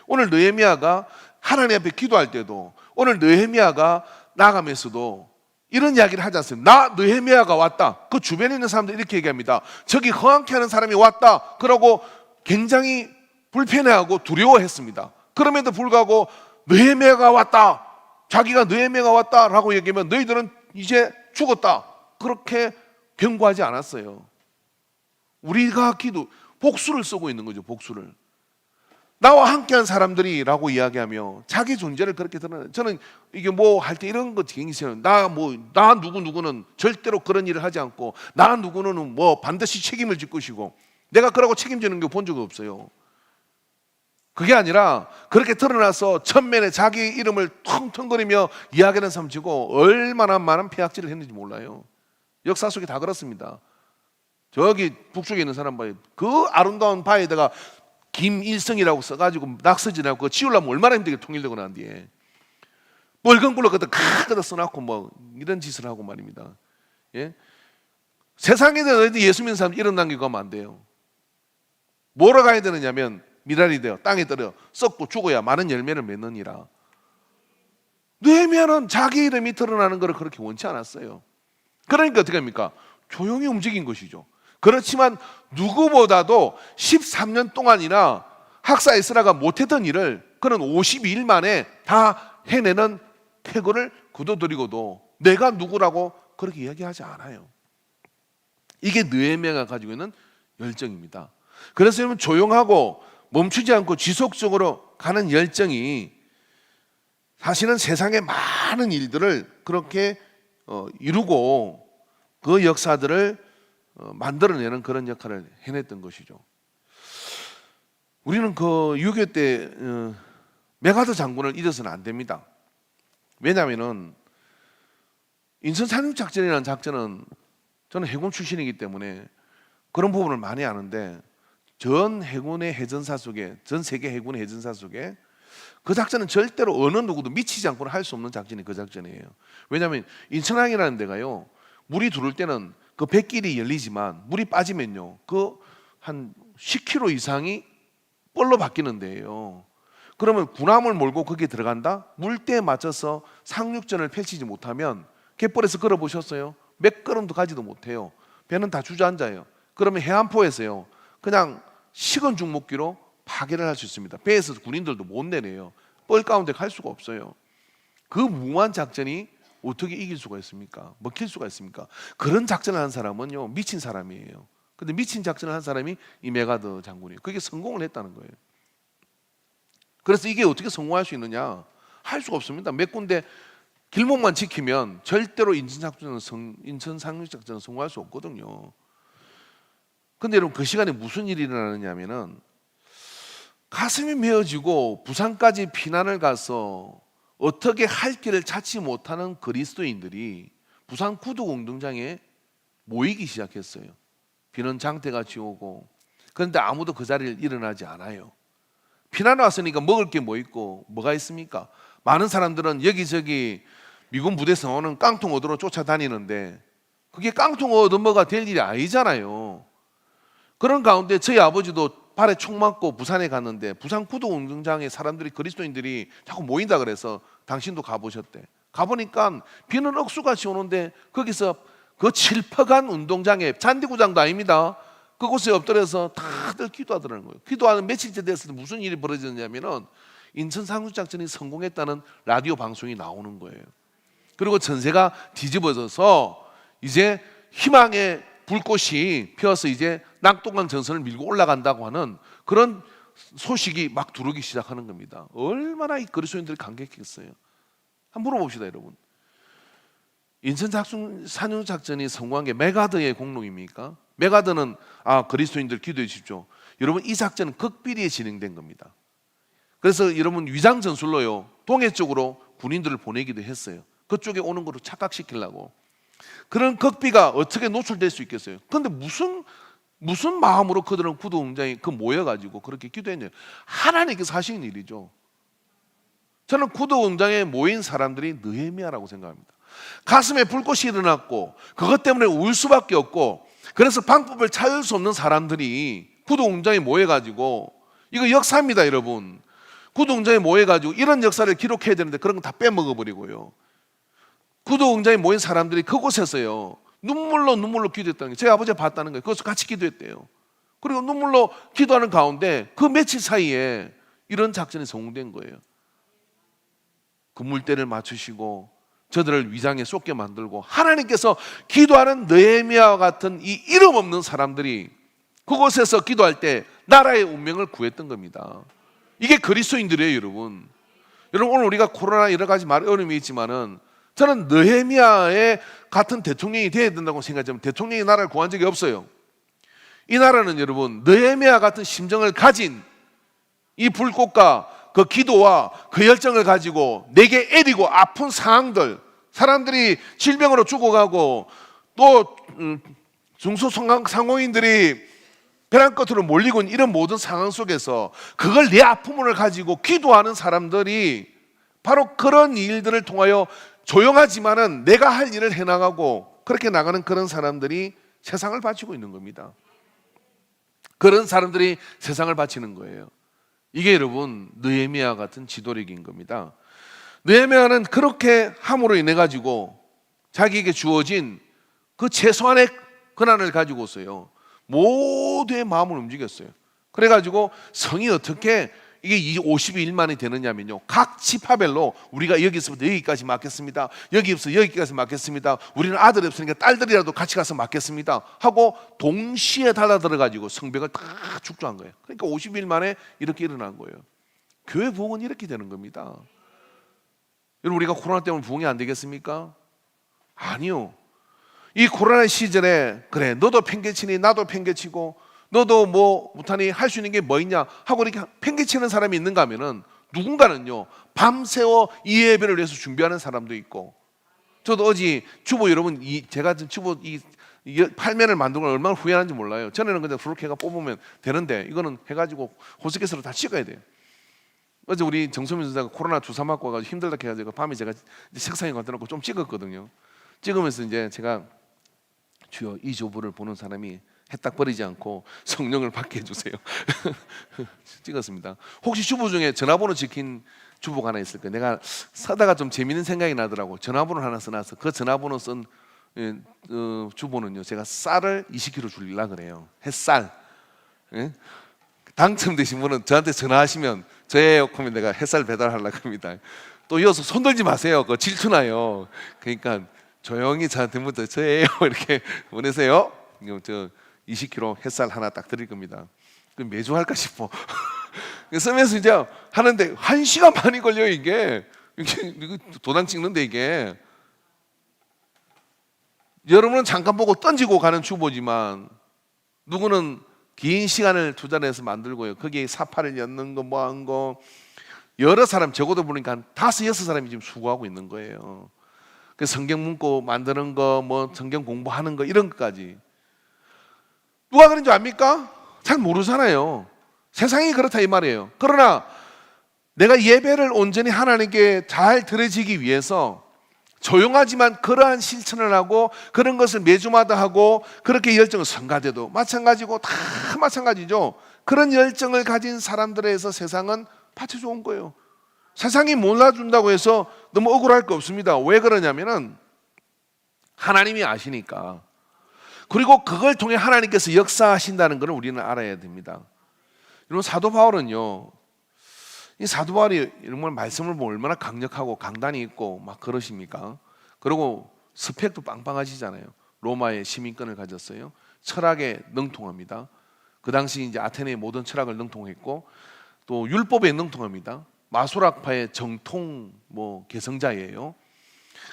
오늘 느헤미야가 하나님 앞에 기도할 때도, 오늘 느헤미야가 나가면서도 이런 이야기를 하지 않습니다. 나 느헤미야가 왔다. 그 주변에 있는 사람들 이렇게 얘기합니다. 저기 허황케 하는 사람이 왔다. 그러고 굉장히 불편해하고 두려워했습니다. 그럼에도 불구하고 느헤미야가 왔다, 자기가 느헤미야가 왔다라고 얘기하면 너희들은 이제 죽었다, 그렇게 경고하지 않았어요. 우리가 복수를 쓰고 있는 거죠. 복수를. 나와 함께한 사람들이라고 이야기하며 자기 존재를 그렇게 드러내요. 저는 이게 뭐 할 때 이런 거 굉장히 싫어요. 나 누구는 절대로 그런 일을 하지 않고, 나 누구는 뭐 반드시 책임을 질 것이고, 내가 그러고 책임지는 게 본 적 없어요. 그게 아니라 그렇게 드러나서 전면에 자기 이름을 텅텅거리며 이야기하는 사람 치고 얼마나 많은 폐악질을 했는지 몰라요. 역사 속에 다 그렇습니다. 저기 북쪽에 있는 사람 봐요. 그 아름다운 바에다가 김일성이라고 써가지고 낙서지라고 그거 지우려면 얼마나 힘들게 통일되고 난 뒤에 빨간 걸로 그다 써놓고 뭐 이런 짓을 하고 말입니다. 예? 세상에 대해서 예수 믿는 사람 이런 단계 가면 안 돼요. 뭐로 가야 되느냐면 미랄이 되어 땅에 떨어 썩고 죽어야 많은 열매를 맺느니라. 느헤미야는 자기 이름이 드러나는 것을 그렇게 원치 않았어요. 그러니까 어떻게 합니까? 조용히 움직인 것이죠. 그렇지만 누구보다도 13년 동안이나 학사 에스라가 못했던 일을 그는 52일 만에 다 해내는 태고를 거둬들이고도 내가 누구라고 그렇게 이야기하지 않아요. 이게 느헤미야가 가지고 있는 열정입니다. 그래서 여러분, 조용하고 멈추지 않고 지속적으로 가는 열정이 사실은 세상의 많은 일들을 그렇게 이루고 그 역사들을 만들어내는 그런 역할을 해냈던 것이죠. 우리는 그 6.25 때 메가더 장군을 잊어서는 안 됩니다. 왜냐하면 인천 상륙작전이라는 작전은, 저는 해군 출신이기 때문에 그런 부분을 많이 아는데, 전 해군의 해전사 속에, 전 세계 해군의 해전사 속에 그 작전은 절대로 어느 누구도 미치지 않고는 할 수 없는 작전이 그 작전이에요. 왜냐하면 인천항이라는 데가요, 물이 들어올 때는 그 뱃길이 열리지만 물이 빠지면요, 그 한 10km 이상이 뻘로 바뀌는 데예요. 그러면 군함을 몰고 거기에 들어간다? 물때에 맞춰서 상륙전을 펼치지 못하면, 갯벌에서 걸어보셨어요? 몇 걸음도 가지도 못해요. 배는 다 주저앉아요. 그러면 해안포에서요, 그냥 식은 죽 먹기로 파괴를 할 수 있습니다. 배에서 군인들도 못 내려요. 뻘 가운데 갈 수가 없어요. 그 무모한 작전이 어떻게 이길 수가 있습니까? 먹힐 수가 있습니까? 그런 작전을 한 사람은요, 미친 사람이에요. 근데 미친 작전을 한 사람이 이 메가더 장군이에요. 그게 성공을 했다는 거예요. 그래서 이게 어떻게 성공할 수 있느냐? 할 수가 없습니다. 몇 군데 길목만 지키면 절대로 인천 상륙작전은 성공할 수 없거든요. 근데 여러분, 그 시간에 무슨 일이 일어나느냐면은, 가슴이 메어지고 부산까지 피난을 가서 어떻게 할 길을 찾지 못하는 그리스도인들이 부산 구두공동장에 모이기 시작했어요. 비는 장대같이 오고. 그런데 아무도 그 자리를 일어나지 않아요. 피난 왔으니까 먹을 게 뭐 있고 뭐가 있습니까? 많은 사람들은 여기저기 미군 부대에서 나오는 깡통 얻으러 쫓아다니는데, 그게 깡통 얻어먹어가 될 일이 아니잖아요. 그런 가운데 저희 아버지도 발에 총 맞고 부산에 갔는데, 부산 구도운동장에 사람들이, 그리스도인들이 자꾸 모인다 그래서 당신도 가보셨대. 가보니까 비는 억수같이 오는데 거기서 그 칠퍼간 운동장에, 잔디구장도 아닙니다, 그곳에 엎드려서 다들 기도하더라는 거예요. 기도하는 며칠째 됐을 때 무슨 일이 벌어졌냐면은 인천 상륙작전이 성공했다는 라디오 방송이 나오는 거예요. 그리고 전세가 뒤집어져서 이제 희망의 불꽃이 피어서 이제 낙동강 전선을 밀고 올라간다고 하는 그런 소식이 막 두르기 시작하는 겁니다. 얼마나 이 그리스도인들이 감격했어요. 한번 물어봅시다, 여러분. 인천 상륙작전이 성공한 게 메가드의 공로입니까? 메가드는 그리스도인들 기도해 주십시오. 여러분, 이 작전은 극비리에 진행된 겁니다. 그래서 여러분, 위장 전술로요, 동해 쪽으로 군인들을 보내기도 했어요. 그쪽에 오는 거로 착각시키려고. 그런 극비가 어떻게 노출될 수 있겠어요? 그런데 무슨 마음으로 그들은 구도공장에 모여가지고 그렇게 기도했냐? 하나님께서 하시는 일이죠. 저는 구도공장에 모인 사람들이 느헤미야라고 생각합니다. 가슴에 불꽃이 일어났고 그것 때문에 울 수밖에 없고, 그래서 방법을 찾을 수 없는 사람들이 구도공장에 모여가지고, 이거 역사입니다, 여러분. 구도공장에 모여가지고 이런 역사를 기록해야 되는데 그런 거 다 빼먹어버리고요. 구도공장에 모인 사람들이 그곳에서요, 눈물로 기도했다는 게, 제 아버지가 봤다는 거예요. 그것을 같이 기도했대요. 그리고 눈물로 기도하는 가운데 그 며칠 사이에 이런 작전이 성공된 거예요. 그 물때를 맞추시고 저들을 위장에 쏟게 만들고, 하나님께서 기도하는 느헤미야와 같은 이 이름 없는 사람들이 그곳에서 기도할 때 나라의 운명을 구했던 겁니다. 이게 그리스도인들이에요, 여러분. 여러분, 오늘 우리가 코로나 여러 가지 어려움이 있지만은 저는 느헤미야의 같은 대통령이 되어야 된다고 생각하지만 대통령이 나라를 구한 적이 없어요. 이 나라는 여러분, 느헤미야 같은 심정을 가진 이 불꽃과 그 기도와 그 열정을 가지고 내게 애리고 아픈 상황들, 사람들이 질병으로 죽어가고 또 중소상공인들이 벼랑 끝으로 몰리고 있는 이런 모든 상황 속에서 그걸 내 아픔을 가지고 기도하는 사람들이 바로 그런 일들을 통하여 조용하지만은 내가 할 일을 해나가고 그렇게 나가는 그런 사람들이 세상을 바치고 있는 겁니다. 그런 사람들이 세상을 바치는 거예요. 이게 여러분, 느헤미야 같은 지도력인 겁니다. 느헤미야는 그렇게 함으로 인해 가지고 자기에게 주어진 그 최소한의 권한을 가지고서요, 모두의 마음을 움직였어요. 그래가지고 성이 어떻게 이게 52일만이 되느냐면요, 각 지파별로 우리가 여기서부터 여기까지 맡겠습니다, 여기부터 여기까지 맡겠습니다, 우리는 아들이 없으니까 딸들이라도 같이 가서 맡겠습니다 하고 동시에 달라들어가지고 성벽을 다 축조한 거예요. 그러니까 50일 만에 이렇게 일어난 거예요. 교회 부흥은 이렇게 되는 겁니다. 여러분, 우리가 코로나 때문에 부흥이 안 되겠습니까? 아니요. 이 코로나 시절에 그래, 너도 팽개치니 나도 팽개치고 너도 뭐 못하니 할 수 있는 게 뭐 있냐 하고 이렇게 팽개치는 사람이 있는가 하면은 누군가는요, 밤새워 이 예배를 위해서 준비하는 사람도 있고. 저도 어제 주보 여러분, 제가 주보 이 팔면을 만든 걸 얼마나 후회하는지 몰라요. 전에는 그냥 그렇게 해가 뽑으면 되는데 이거는 해가지고 호스케스로 다 찍어야 돼요. 어제 우리 정소민 선생가 코로나 주사 맞고 와가지고 힘들다 해가지고 밤에 제가 책상에 갖다 놓고 좀 찍었거든요. 찍으면서 이제 제가 주여, 이 주보를 보는 사람이 해딱 버리지 않고 성령을 받게 해주세요. 찍었습니다. 혹시 주보 중에 전화번호 지킨 주보가 하나 있을 거예요. 내가 사다가 좀 재밌는 생각이 나더라고. 전화번호 하나 써놔서 그 전화번호 쓴 주보는요, 제가 쌀을 20kg 줄이려고 그래요. 햇쌀. 예? 당첨되신 분은 저한테 전화하시면 저예요 하면 내가 햇쌀 배달하려고 합니다. 또 이어서 손 들지 마세요. 그거 질투나요. 그러니까 조용히 저한테 묻어 저예요 이렇게 보내세요. 저 20kg 햇살 하나 딱 드릴 겁니다. 매주 할까 싶어. 쓰면서 이제 하는데 1시간 반이 걸려요. 이게 도장 찍는데 이게 여러분은 잠깐 보고 던지고 가는 주보지만 누구는 긴 시간을 투자해서 만들고요, 거기에 사파를 엮는 거 뭐 한 거 여러 사람, 적어도 보니까 한 5, 6사람이 지금 수고하고 있는 거예요. 그 성경 문구 만드는 거, 뭐 성경 공부하는 거 이런 것까지. 누가 그런 줄 압니까? 잘 모르잖아요. 세상이 그렇다 이 말이에요. 그러나 내가 예배를 온전히 하나님께 잘 드려지기 위해서 조용하지만 그러한 실천을 하고 그런 것을 매주마다 하고 그렇게 열정을, 성가대도 마찬가지고 다 마찬가지죠. 그런 열정을 가진 사람들에서 세상은 받쳐줘 온 거예요. 세상이 몰라준다고 해서 너무 억울할 거 없습니다. 왜 그러냐면은 하나님이 아시니까. 그리고 그걸 통해 하나님께서 역사하신다는 것을 우리는 알아야 됩니다. 여러분, 사도 바울은요, 이 사도 바울이 정말 말씀을 보면 얼마나 강력하고 강단이 있고 막 그러십니까? 그리고 스펙도 빵빵하시잖아요. 로마의 시민권을 가졌어요. 철학에 능통합니다. 그 당시 이제 아테네의 모든 철학을 능통했고 또 율법에 능통합니다. 마소락파의 정통 개성자예요.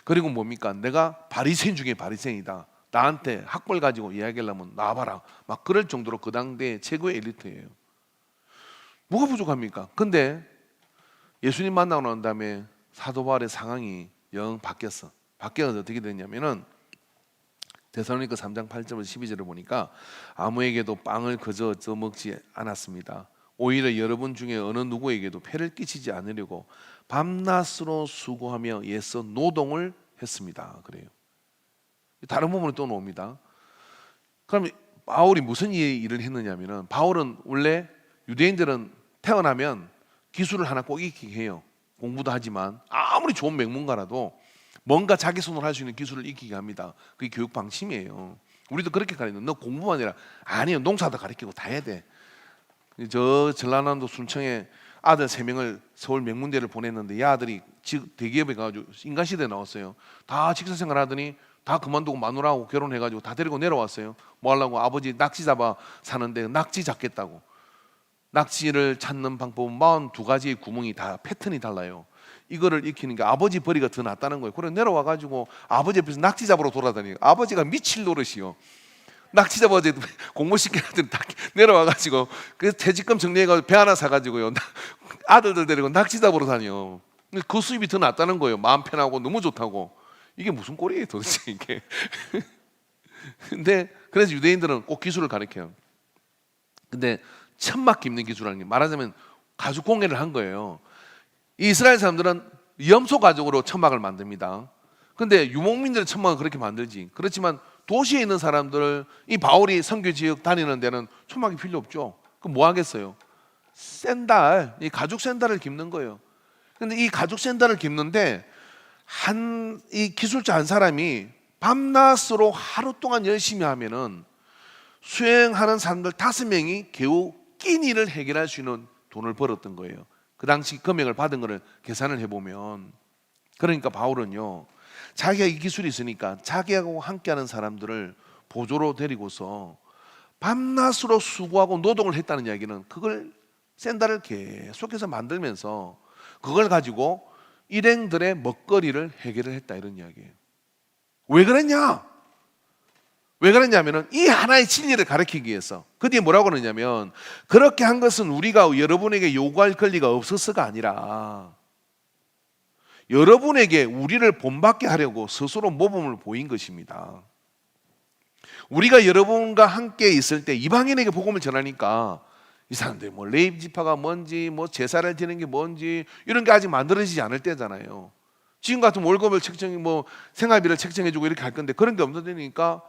그리고 뭡니까? 내가 바리새인 중에 바리새인이다. 나한테 학벌 가지고 이야기하려면 나와봐라. 막 그럴 정도로 그 당대 최고의 엘리트예요. 뭐가 부족합니까? 근데 예수님 만나고 난 다음에 사도 바울의 상황이 영 바뀌었어. 바뀌어서 어떻게 됐냐면은 데살로니가 3장 8절부터 12절을 보니까 아무에게도 빵을 그저 얻어먹지 않았습니다. 오히려 여러분 중에 어느 누구에게도 폐를 끼치지 않으려고 밤낮으로 수고하며 애써 노동을 했습니다. 그래요. 다른 부분은 또 나옵니다. 그럼 바울이 무슨 일을 했느냐면은 바울은 원래 유대인들은 태어나면 기술을 하나 꼭 익히게 해요. 공부도 하지만 아무리 좋은 명문가라도 뭔가 자기 손으로 할 수 있는 기술을 익히게 합니다. 그게 교육 방침이에요. 우리도 그렇게 가르치는, 너 공부만 아니라 아니요, 농사도 가르치고 다 해야 돼. 저 전라남도 순청에 아들 3명을 서울 명문대를 보냈는데 이 아들이 대기업에 가가지고 인간시대에 나왔어요. 다 직장생활 하더니 다 그만두고 마누라하고 결혼해가지고 다 데리고 내려왔어요. 뭐 하려고? 아버지 낙지 잡아 사는데 낙지 잡겠다고. 낙지를 찾는 방법은 42가지의 구멍이 다 패턴이 달라요. 이거를 익히는 게 아버지 벌이가 더 낫다는 거예요. 그래 내려와가지고 아버지 옆에서 낙지 잡으러 돌아다니고 아버지가 미칠 노릇이요. 낙지 잡아가지고 공무시키는 다 내려와가지고 그래서 퇴직금 정리해가지고 배 하나 사가지고요 아들들 데리고 낙지 잡으러 다녀. 그 수입이 더 낫다는 거예요. 마음 편하고 너무 좋다고. 이게 무슨 꼴이에요 도대체 이게. 근데 그래서 유대인들은 꼭 기술을 가르쳐요. 근데 천막 깁는 기술이라는 게 말하자면 가죽 공예를 한 거예요. 이스라엘 사람들은 염소 가죽으로 천막을 만듭니다. 근데 유목민들의 천막은 그렇게 만들지. 그렇지만 도시에 있는 사람들, 이 바울이 선교 지역 다니는 데는 천막이 필요 없죠. 그럼 뭐 하겠어요? 샌들, 이 가죽 샌들을 깁는 거예요. 근데 이 가죽 샌들을 깁는데 이 기술자 한 사람이 밤낮으로 하루 동안 열심히 하면은 수행하는 사람들 5명이 겨우 끼니를 해결할 수 있는 돈을 벌었던 거예요. 그 당시 금액을 받은 거를 계산을 해보면. 그러니까 바울은요, 자기가 이 기술이 있으니까 자기하고 함께하는 사람들을 보조로 데리고서 밤낮으로 수고하고 노동을 했다는 이야기는 그걸 샌들을 계속해서 만들면서 그걸 가지고 일행들의 먹거리를 해결을 했다, 이런 이야기예요. 왜 그랬냐? 왜 그랬냐면은 이 하나의 진리를 가르치기 위해서. 그 뒤에 뭐라고 그러냐면 그렇게 한 것은 우리가 여러분에게 요구할 권리가 없어서가 아니라 여러분에게 우리를 본받게 하려고 스스로 모범을 보인 것입니다. 우리가 여러분과 함께 있을 때 이방인에게 복음을 전하니까 이 사람들이 뭐 레위 지파가 뭔지 뭐 제사를 드리는 게 뭔지 이런 게 아직 만들어지지 않을 때잖아요. 지금 같은 월급을 생활비를 책정해주고 이렇게 할 건데 그런 게 없어지니까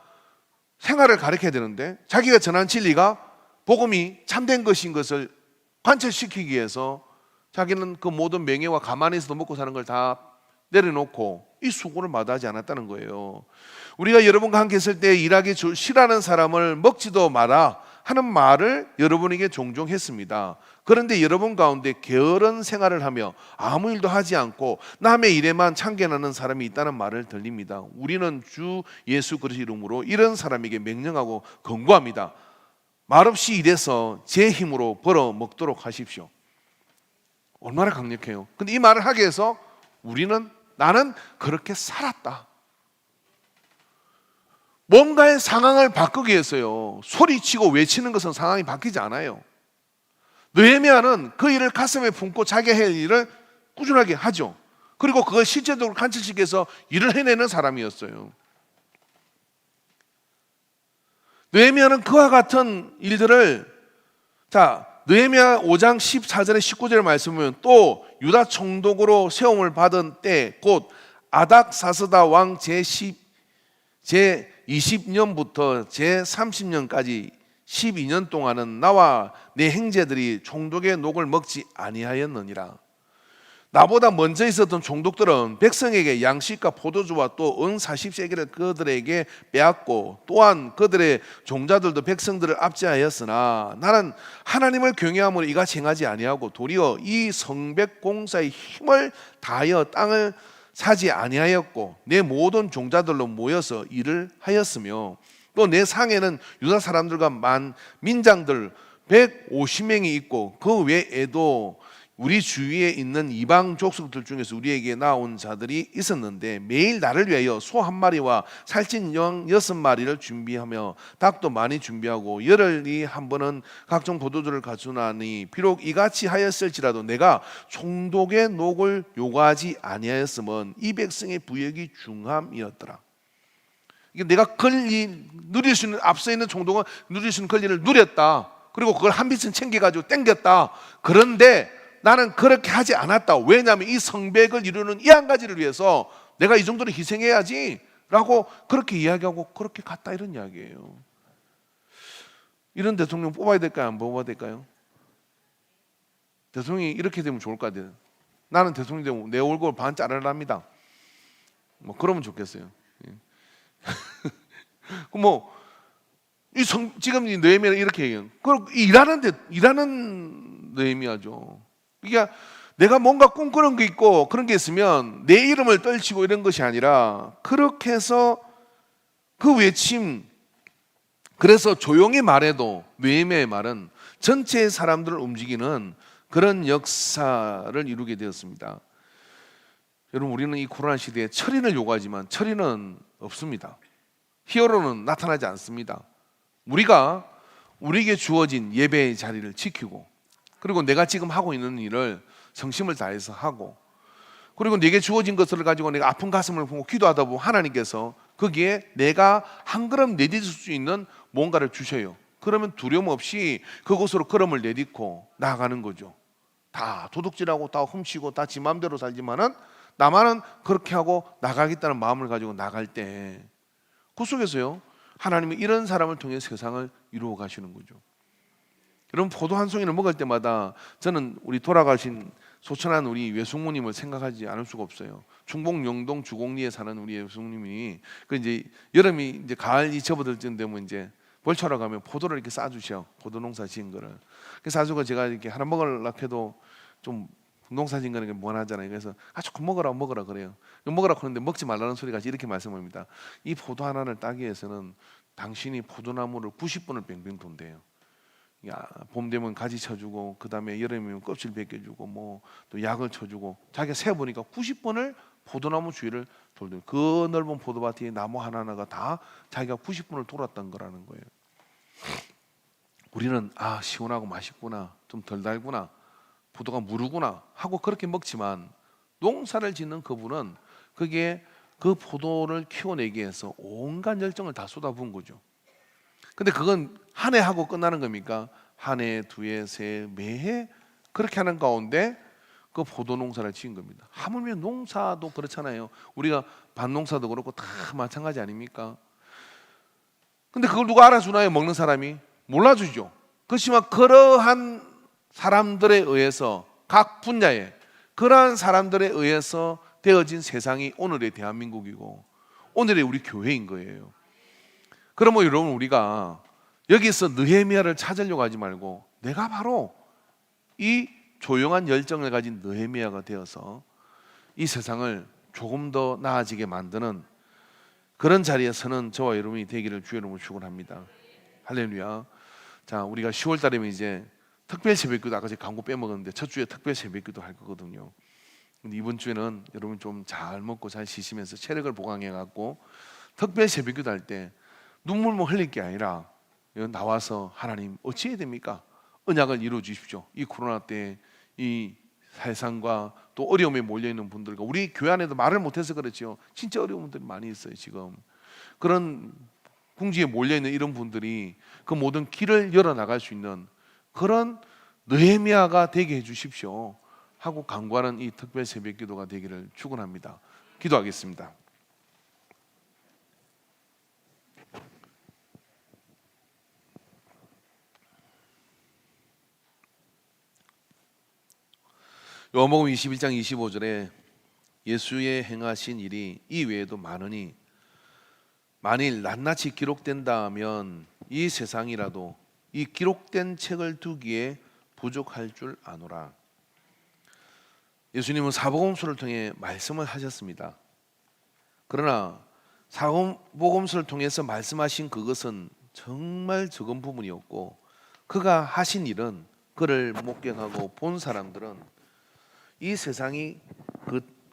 생활을 가르쳐야 되는데 자기가 전한 진리가 복음이 참된 것인 것을 관철시키기 위해서 자기는 그 모든 명예와 가만히서도 먹고 사는 걸 다 내려놓고 이 수고를 마다하지 않았다는 거예요. 우리가 여러분과 함께 있을 때 일하기 싫어하는 사람을 먹지도 마라 하는 말을 여러분에게 종종 했습니다. 그런데 여러분 가운데 게으른 생활을 하며 아무 일도 하지 않고 남의 일에만 참견하는 사람이 있다는 말을 들립니다. 우리는 주 예수 그리스도 이름으로 이런 사람에게 명령하고 권고합니다. 말없이 일해서 제 힘으로 벌어 먹도록 하십시오. 얼마나 강력해요. 근데 이 말을 하기 위해서 나는 그렇게 살았다. 뭔가의 상황을 바꾸기 위해서요, 소리치고 외치는 것은 상황이 바뀌지 않아요. 느헤미야는 그 일을 가슴에 품고 자기 할 일을 꾸준하게 하죠. 그리고 그걸 실제적으로 관철시키기 위해서 일을 해내는 사람이었어요. 느헤미야는 그와 같은 일들을 느헤미야 5장 14절에 19절의 말씀 보면 또 유다 총독으로 세움을 받은 때 곧 아닥사스다 왕 제20년부터 제30년까지 12년 동안은 나와 내 형제들이 총독의 녹을 먹지 아니하였느니라. 나보다 먼저 있었던 총독들은 백성에게 양식과 포도주와 또 은 40세겔을 그들에게 빼앗고 또한 그들의 종자들도 백성들을 압제하였으나 나는 하나님을 경외함으로 이같이 행하지 아니하고 도리어 이 성벽 공사에 힘을 다하여 땅을 사지 아니하였고 내 모든 종자들로 모여서 일을 하였으며 또 내 상에는 유다 사람들과 민장들 150명이 있고 그 외에도 우리 주위에 있는 이방 족속들 중에서 우리에게 나온 자들이 있었는데 매일 나를 위하여 소 한 마리와 살찐 양 6마리를 준비하며 닭도 많이 준비하고 열흘이 한 번은 각종 포도주를 갖추나니 비록 이같이 하였을지라도 내가 총독의 녹을 요구하지 아니하였으면 이 백성의 부역이 중함이었더라. 이게 내가 누릴 수 있는, 앞서 있는 총독은 누릴 수 있는 권리를 누렸다. 그리고 그걸 한 빚은 챙겨가지고 땡겼다. 그런데 나는 그렇게 하지 않았다. 왜냐하면 이 성벽을 이루는 이 한 가지를 위해서 내가 이 정도는 희생해야지 라고 그렇게 이야기하고 그렇게 갔다, 이런 이야기예요. 이런 대통령 뽑아야 될까요? 안 뽑아야 될까요? 대통령이 이렇게 되면 좋을 것 같아요. 나는 대통령 되면 내 얼굴 반 자르랍니다. 뭐 그러면 좋겠어요. 지금 느헤미야는 이렇게 얘기해요. 그럼 일하는 느헤미야죠. 이게 내가 뭔가 꿈꾸는 게 있고 그런 게 있으면 내 이름을 떨치고 이런 것이 아니라 그렇게 해서 그 외침, 그래서 조용히 말해도 느헤미야의 말은 전체 사람들을 움직이는 그런 역사를 이루게 되었습니다. 여러분, 우리는 이 코로나 시대에 철인을 요구하지만 철인은 없습니다. 히어로는 나타나지 않습니다. 우리가 우리에게 주어진 예배의 자리를 지키고, 그리고 내가 지금 하고 있는 일을 성심을 다해서 하고, 그리고 내게 주어진 것을 가지고 내가 아픈 가슴을 보고 기도하다 보면 하나님께서 거기에 내가 한 걸음 내딛을 수 있는 뭔가를 주셔요. 그러면 두려움 없이 그곳으로 걸음을 내딛고 나아가는 거죠. 다 도둑질하고 다 훔치고 다 지 마음대로 살지만은 나만은 그렇게 하고 나가겠다는 마음을 가지고 나갈 때 그 속에서요, 하나님은 이런 사람을 통해 세상을 이루어 가시는 거죠. 여러분, 포도 한 송이를 먹을 때마다 저는 우리 돌아가신 소천한 우리 외숙모님을 생각하지 않을 수가 없어요. 충북 영동 주곡리에 사는 우리 외숙모님이 그 이제 여름이 이제 가을이 접어들 쯤 되면 이제 벌초라 가면 포도를 이렇게 싸주셔. 포도 농사 지은 거를. 그 싸주고 제가 이렇게 하나 먹으려고 해도 좀 농사 지은 거는 무난하잖아요. 그래서 조금 먹으라 그래요. 먹으라 그러는데 먹지 말라는 소리가 이렇게 말씀합니다. 이 포도 하나를 따기 위해서는 당신이 포도나무를 90번을 뱅뱅 돈대요. 봄 되면 가지 쳐주고, 그 다음에 여름이면 껍질 벗겨주고, 뭐 또 약을 쳐주고, 자기가 세어보니까 90번을 포도나무 주위를 돌대요. 그 넓은 포도밭에 나무 하나하나가 다 자기가 90번을 돌았던 거라는 거예요. 우리는 시원하고 맛있구나, 좀 덜 달구나, 포도가 무르구나 하고 그렇게 먹지만, 농사를 짓는 그분은 그게 그 포도를 키워내기 위해서 온갖 열정을 다 쏟아부은 거죠. 근데 그건 한 해 하고 끝나는 겁니까? 한 해, 두 해, 세 해, 매해 그렇게 하는 가운데 그 포도 농사를 지은 겁니다. 하물며 농사도 그렇잖아요. 우리가 밭농사도 그렇고 다 마찬가지 아닙니까? 근데 그걸 누가 알아주나요? 먹는 사람이? 몰라주죠. 그렇지만 그러한 사람들에 의해서, 각 분야에 그러한 사람들에 의해서 되어진 세상이 오늘의 대한민국이고 오늘의 우리 교회인 거예요. 그러면 여러분, 우리가 여기서 느헤미야를 찾으려고 하지 말고 내가 바로 이 조용한 열정을 가진 느헤미야가 되어서 이 세상을 조금 더 나아지게 만드는 그런 자리에 서는 저와 여러분이 되기를 주의 이름으로 축원합니다. 할렐루야. 자, 우리가 10월 달이면 이제 특별 새벽기도, 아까 제가 광고 빼먹었는데 첫 주에 특별 새벽기도 할 거거든요. 근데 이번 주에는 여러분 좀 잘 먹고 잘 쉬시면서 체력을 보강해 갖고 특별 새벽기도 할 때 눈물만 흘릴 게 아니라 나와서 하나님 어찌 해야 됩니까? 언약을 이루어 주십시오. 이 코로나 때 이 세상과 또 어려움에 몰려있는 분들과, 우리 교회 안에도 말을 못해서 그렇지요, 진짜 어려운 분들이 많이 있어요. 지금 그런 궁지에 몰려있는 이런 분들이 그 모든 길을 열어나갈 수 있는 그런 느헤미야가 되게 해주십시오 하고 간구하는 이 특별 새벽기도가 되기를 축원합니다. 기도하겠습니다. 요한복음 21장 25절에 예수의 행하신 일이 이 외에도 많으니 만일 낱낱이 기록된다면 이 세상이라도 이 기록된 책을 두기에 부족할 줄 아노라. 예수님은 사복음서를 통해 말씀을 하셨습니다. 그러나 사복음서를 통해서 말씀하신 그것은 정말 적은 부분이었고, 그가 하신 일은, 그를 목격하고 본 사람들은 이 세상이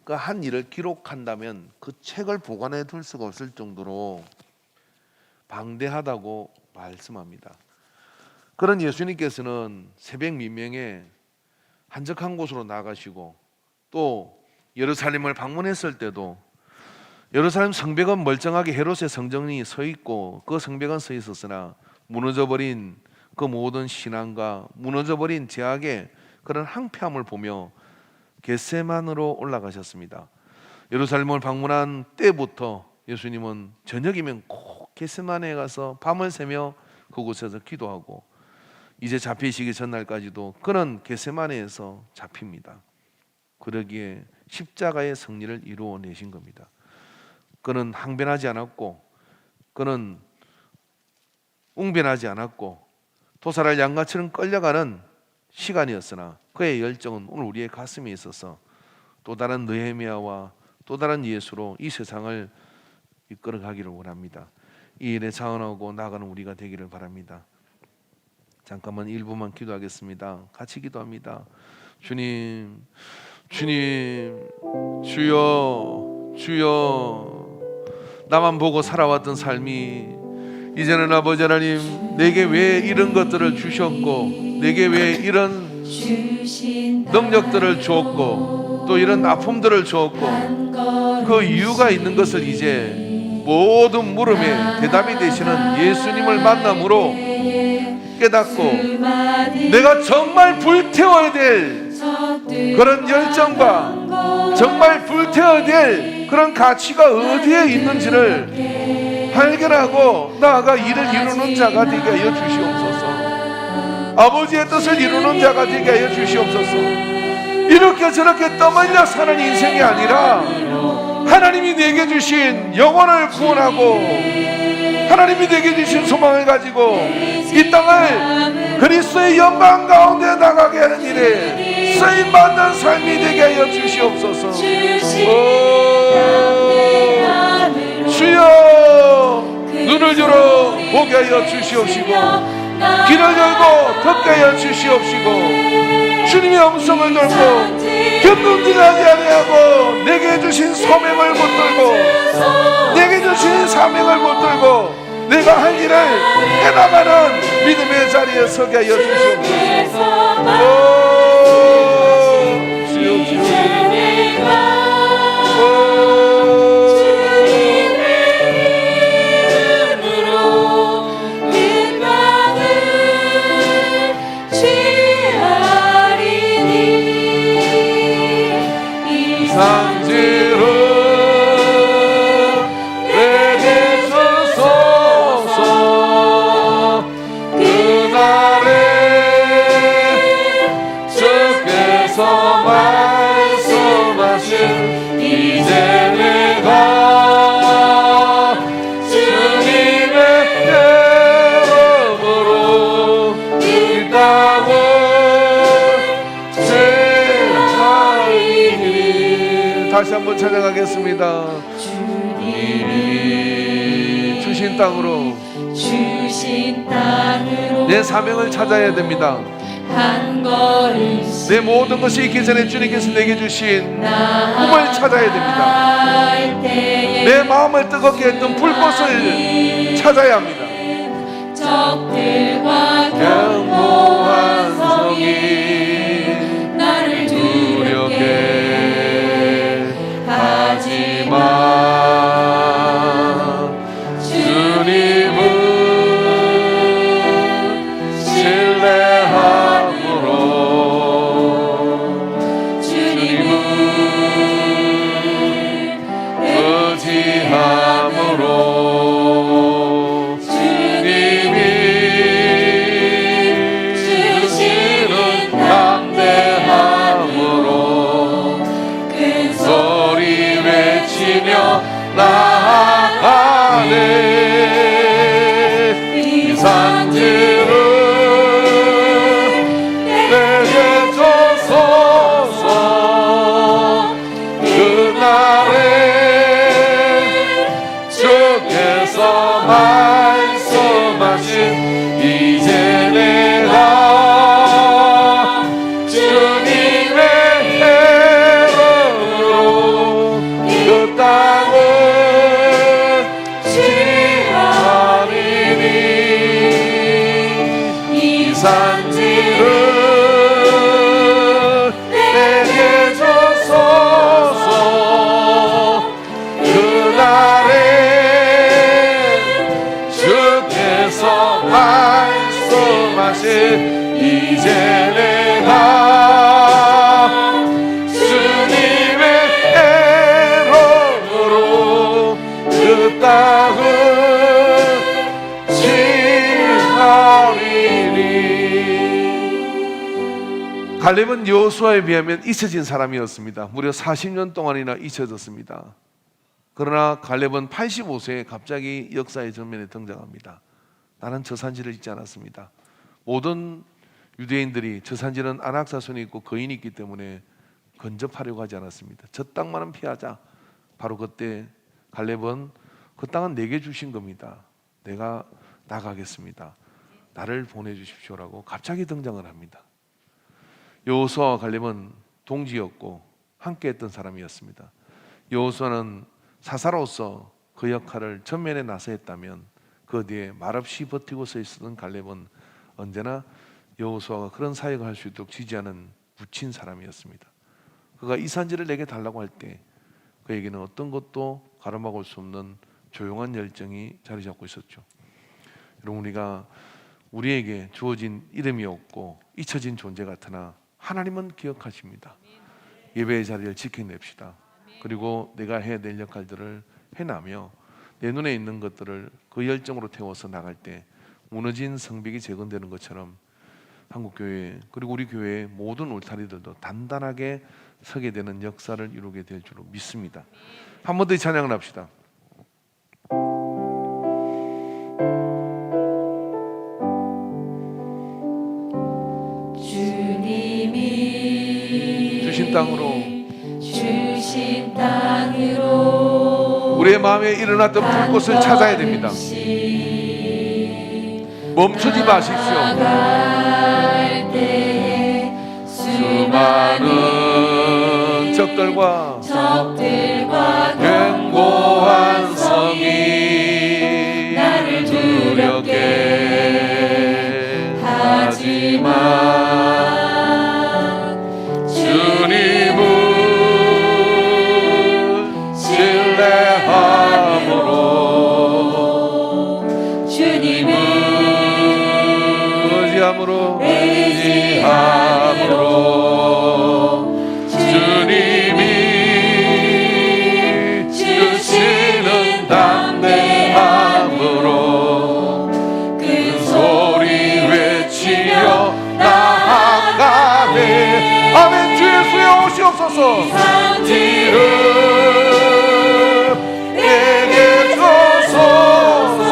그가 한 일을 기록한다면 그 책을 보관해 둘 수가 없을 정도로 방대하다고 말씀합니다. 그런 예수님께서는 새벽 민명에 한적한 곳으로 나가시고, 또 예루살렘을 방문했을 때도 예루살렘 성벽은 멀쩡하게 헤롯의 성전이 서 있고 그 성벽은 서 있었으나 무너져버린 그 모든 신앙과 무너져버린 제약의 그런 황폐함을 보며 겟세만으로 올라가셨습니다. 예루살렘을 방문한 때부터 예수님은 저녁이면 꼭 겟세만에 가서 밤을 새며 그곳에서 기도하고, 이제 잡히시기 전날까지도 그는 겟세마네에서 잡힙니다. 그러기에 십자가의 승리를 이루어내신 겁니다. 그는 항변하지 않았고, 그는 웅변하지 않았고, 도살할 양같이는 끌려가는 시간이었으나 그의 열정은 오늘 우리의 가슴에 있어서 또 다른 느헤미야와 또 다른 예수로 이 세상을 이끌어가기를 원합니다. 이 일에 자원하고 나가는 우리가 되기를 바랍니다. 잠깐만 1분만 기도하겠습니다. 같이 기도합니다. 주님, 주여, 주여, 나만 보고 살아왔던 삶이 이제는 아버지 하나님, 내게 왜 이런 것들을 주셨고, 내게 왜 이런 능력들을 주었고, 또 이런 아픔들을 주었고, 그 이유가 있는 것을 이제 모든 물음에 대답이 되시는 예수님을 만남으로 깨닫고, 내가 정말 불태워야 될 그런 열정과 정말 불태워야 될 그런 가치가 어디에 있는지를 발견하고 나아가 이를 이루는 자가 되게 하여 주시옵소서. 아버지의 뜻을 이루는 자가 되게 하여 주시옵소서. 이렇게 저렇게 떠밀려 사는 인생이 아니라 하나님이 내게 주신 영혼을 구원하고 하나님이 내게 주신 소망을 가지고 이 땅을 그리스도의 영광 가운데 나가게 하는 일에 쓰임받는 삶이 되게 하여 주시옵소서. 주여, 눈을 열어 보게 하여 주시옵시고, 귀를 열고 듣게 하여 주시옵시고, 주님의 음성을 들고 견눈질하지 아니하고 내게 주신 소명을 붙들고 내게 주신 사명을 붙들고 내가 할 일을 해나가는 믿음의 자리에 서게 하여 주시옵소서. 다시 한번 찬양하겠습니다. 주님이 주신 땅으로 내 사명을 찾아야 됩니다. 내 모든 것이 있기 전에 주님께서 내게 주신 꿈을 찾아야 됩니다. 내 마음을 뜨겁게 했던 불꽃을 찾아야 합니다. 견고한 성이 나를 두렵게 하지만 주님은 신뢰함으로 주님은 의지함으로 주님이 산지를 내게 주소서. 그날에 주께서 말씀하신 이제 내가 주님의 이름으로 그 땅을 취하리니. 갈렙은 여호수아에 비하면 잊혀진 사람이었습니다. 무려 40년 동안이나 잊혀졌습니다. 그러나 갈렙은 85세에 갑자기 역사의 전면에 등장합니다. 나는 저 산지를 잊지 않았습니다. 모든 유대인들이 저 산지는 아낙 자손이 있고 거인이 있기 때문에 근접하려고 하지 않았습니다. 저 땅만은 피하자. 바로 그때 갈렙은 그 땅은 내게 주신 겁니다. 내가 나가겠습니다. 나를 보내주십시오라고 갑자기 등장을 합니다. 여호수아와 갈렙은 동지였고 함께했던 사람이었습니다. 여호수아는 사사로서 그 역할을 전면에 나서 했다면 그 뒤에 말없이 버티고 서 있었던 갈렙은 언제나 여호수아가 그런 사역을 할 수 있도록 지지하는 묻힌 사람이었습니다. 그가 이 산지를 내게 달라고 할 때 그에게는 어떤 것도 가로막을 수 없는 조용한 열정이 자리 잡고 있었죠. 여러분, 우리에게 주어진 이름이 없고 잊혀진 존재 같으나 하나님은 기억하십니다. 예배의 자리를 지켜냅시다. 그리고 내가 해야 될 역할들을 해나며 내 눈에 있는 것들을 그 열정으로 태워서 나갈 때 무너진 성벽이 재건되는 것처럼 한국교회 그리고 우리 교회의 모든 울타리들도 단단하게 서게 되는 역사를 이루게 될 줄로 믿습니다. 한 번 더 찬양을 합시다. 주님이 주신 땅으로 우리의 마음에 일어났던 불꽃을 찾아야 됩니다. 멈추지 마십시오. 수많은 적들과 견고한 성이 나를 두렵게 하지만 주님을 신뢰함으로 주님을 의지함으로 주님이 주시는 담대함으로 큰 소리 외치며 나아가네. 아멘. 주 예수여 오시옵소서. 산지를 내게 주소서.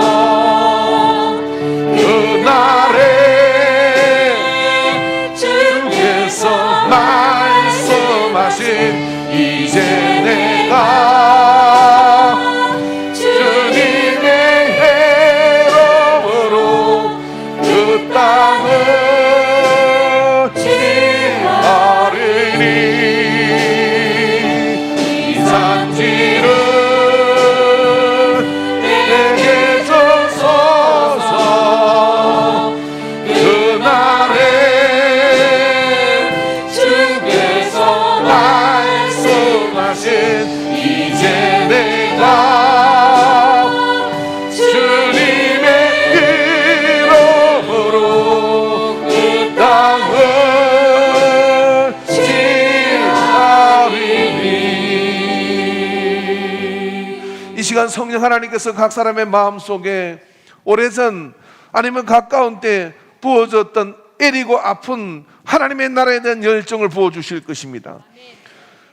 그날에 주께서 말씀하신 이제 내가 주님의 이름으로 그 땅을 취하리니. 이 산지를 내게 주소서. 그날에 주께서 말씀하신 이제 내가 주님의 이름으로 그 땅을 취하리니. 이 시간 성령 하나님께서 각 사람의 마음속에 오래전 아니면 가까운 때 부어졌던 애리고 아픈 하나님의 나라에 대한 열정을 부어주실 것입니다.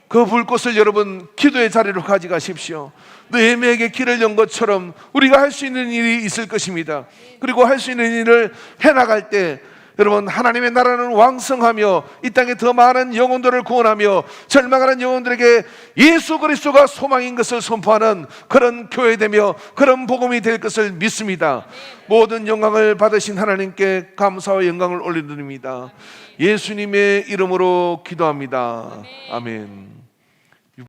그 불꽃을 여러분 기도의 자리로 가져가십시오. 느헤미야에게 길을 연 것처럼 우리가 할 수 있는 일이 있을 것입니다. 그리고 할 수 있는 일을 해나갈 때 여러분 하나님의 나라는 왕성하며 이 땅에 더 많은 영혼들을 구원하며 절망하는 영혼들에게 예수 그리스도가 소망인 것을 선포하는 그런 교회되며 그런 복음이 될 것을 믿습니다. 모든 영광을 받으신 하나님께 감사와 영광을 올려드립니다. 예수님의 이름으로 기도합니다. 아멘.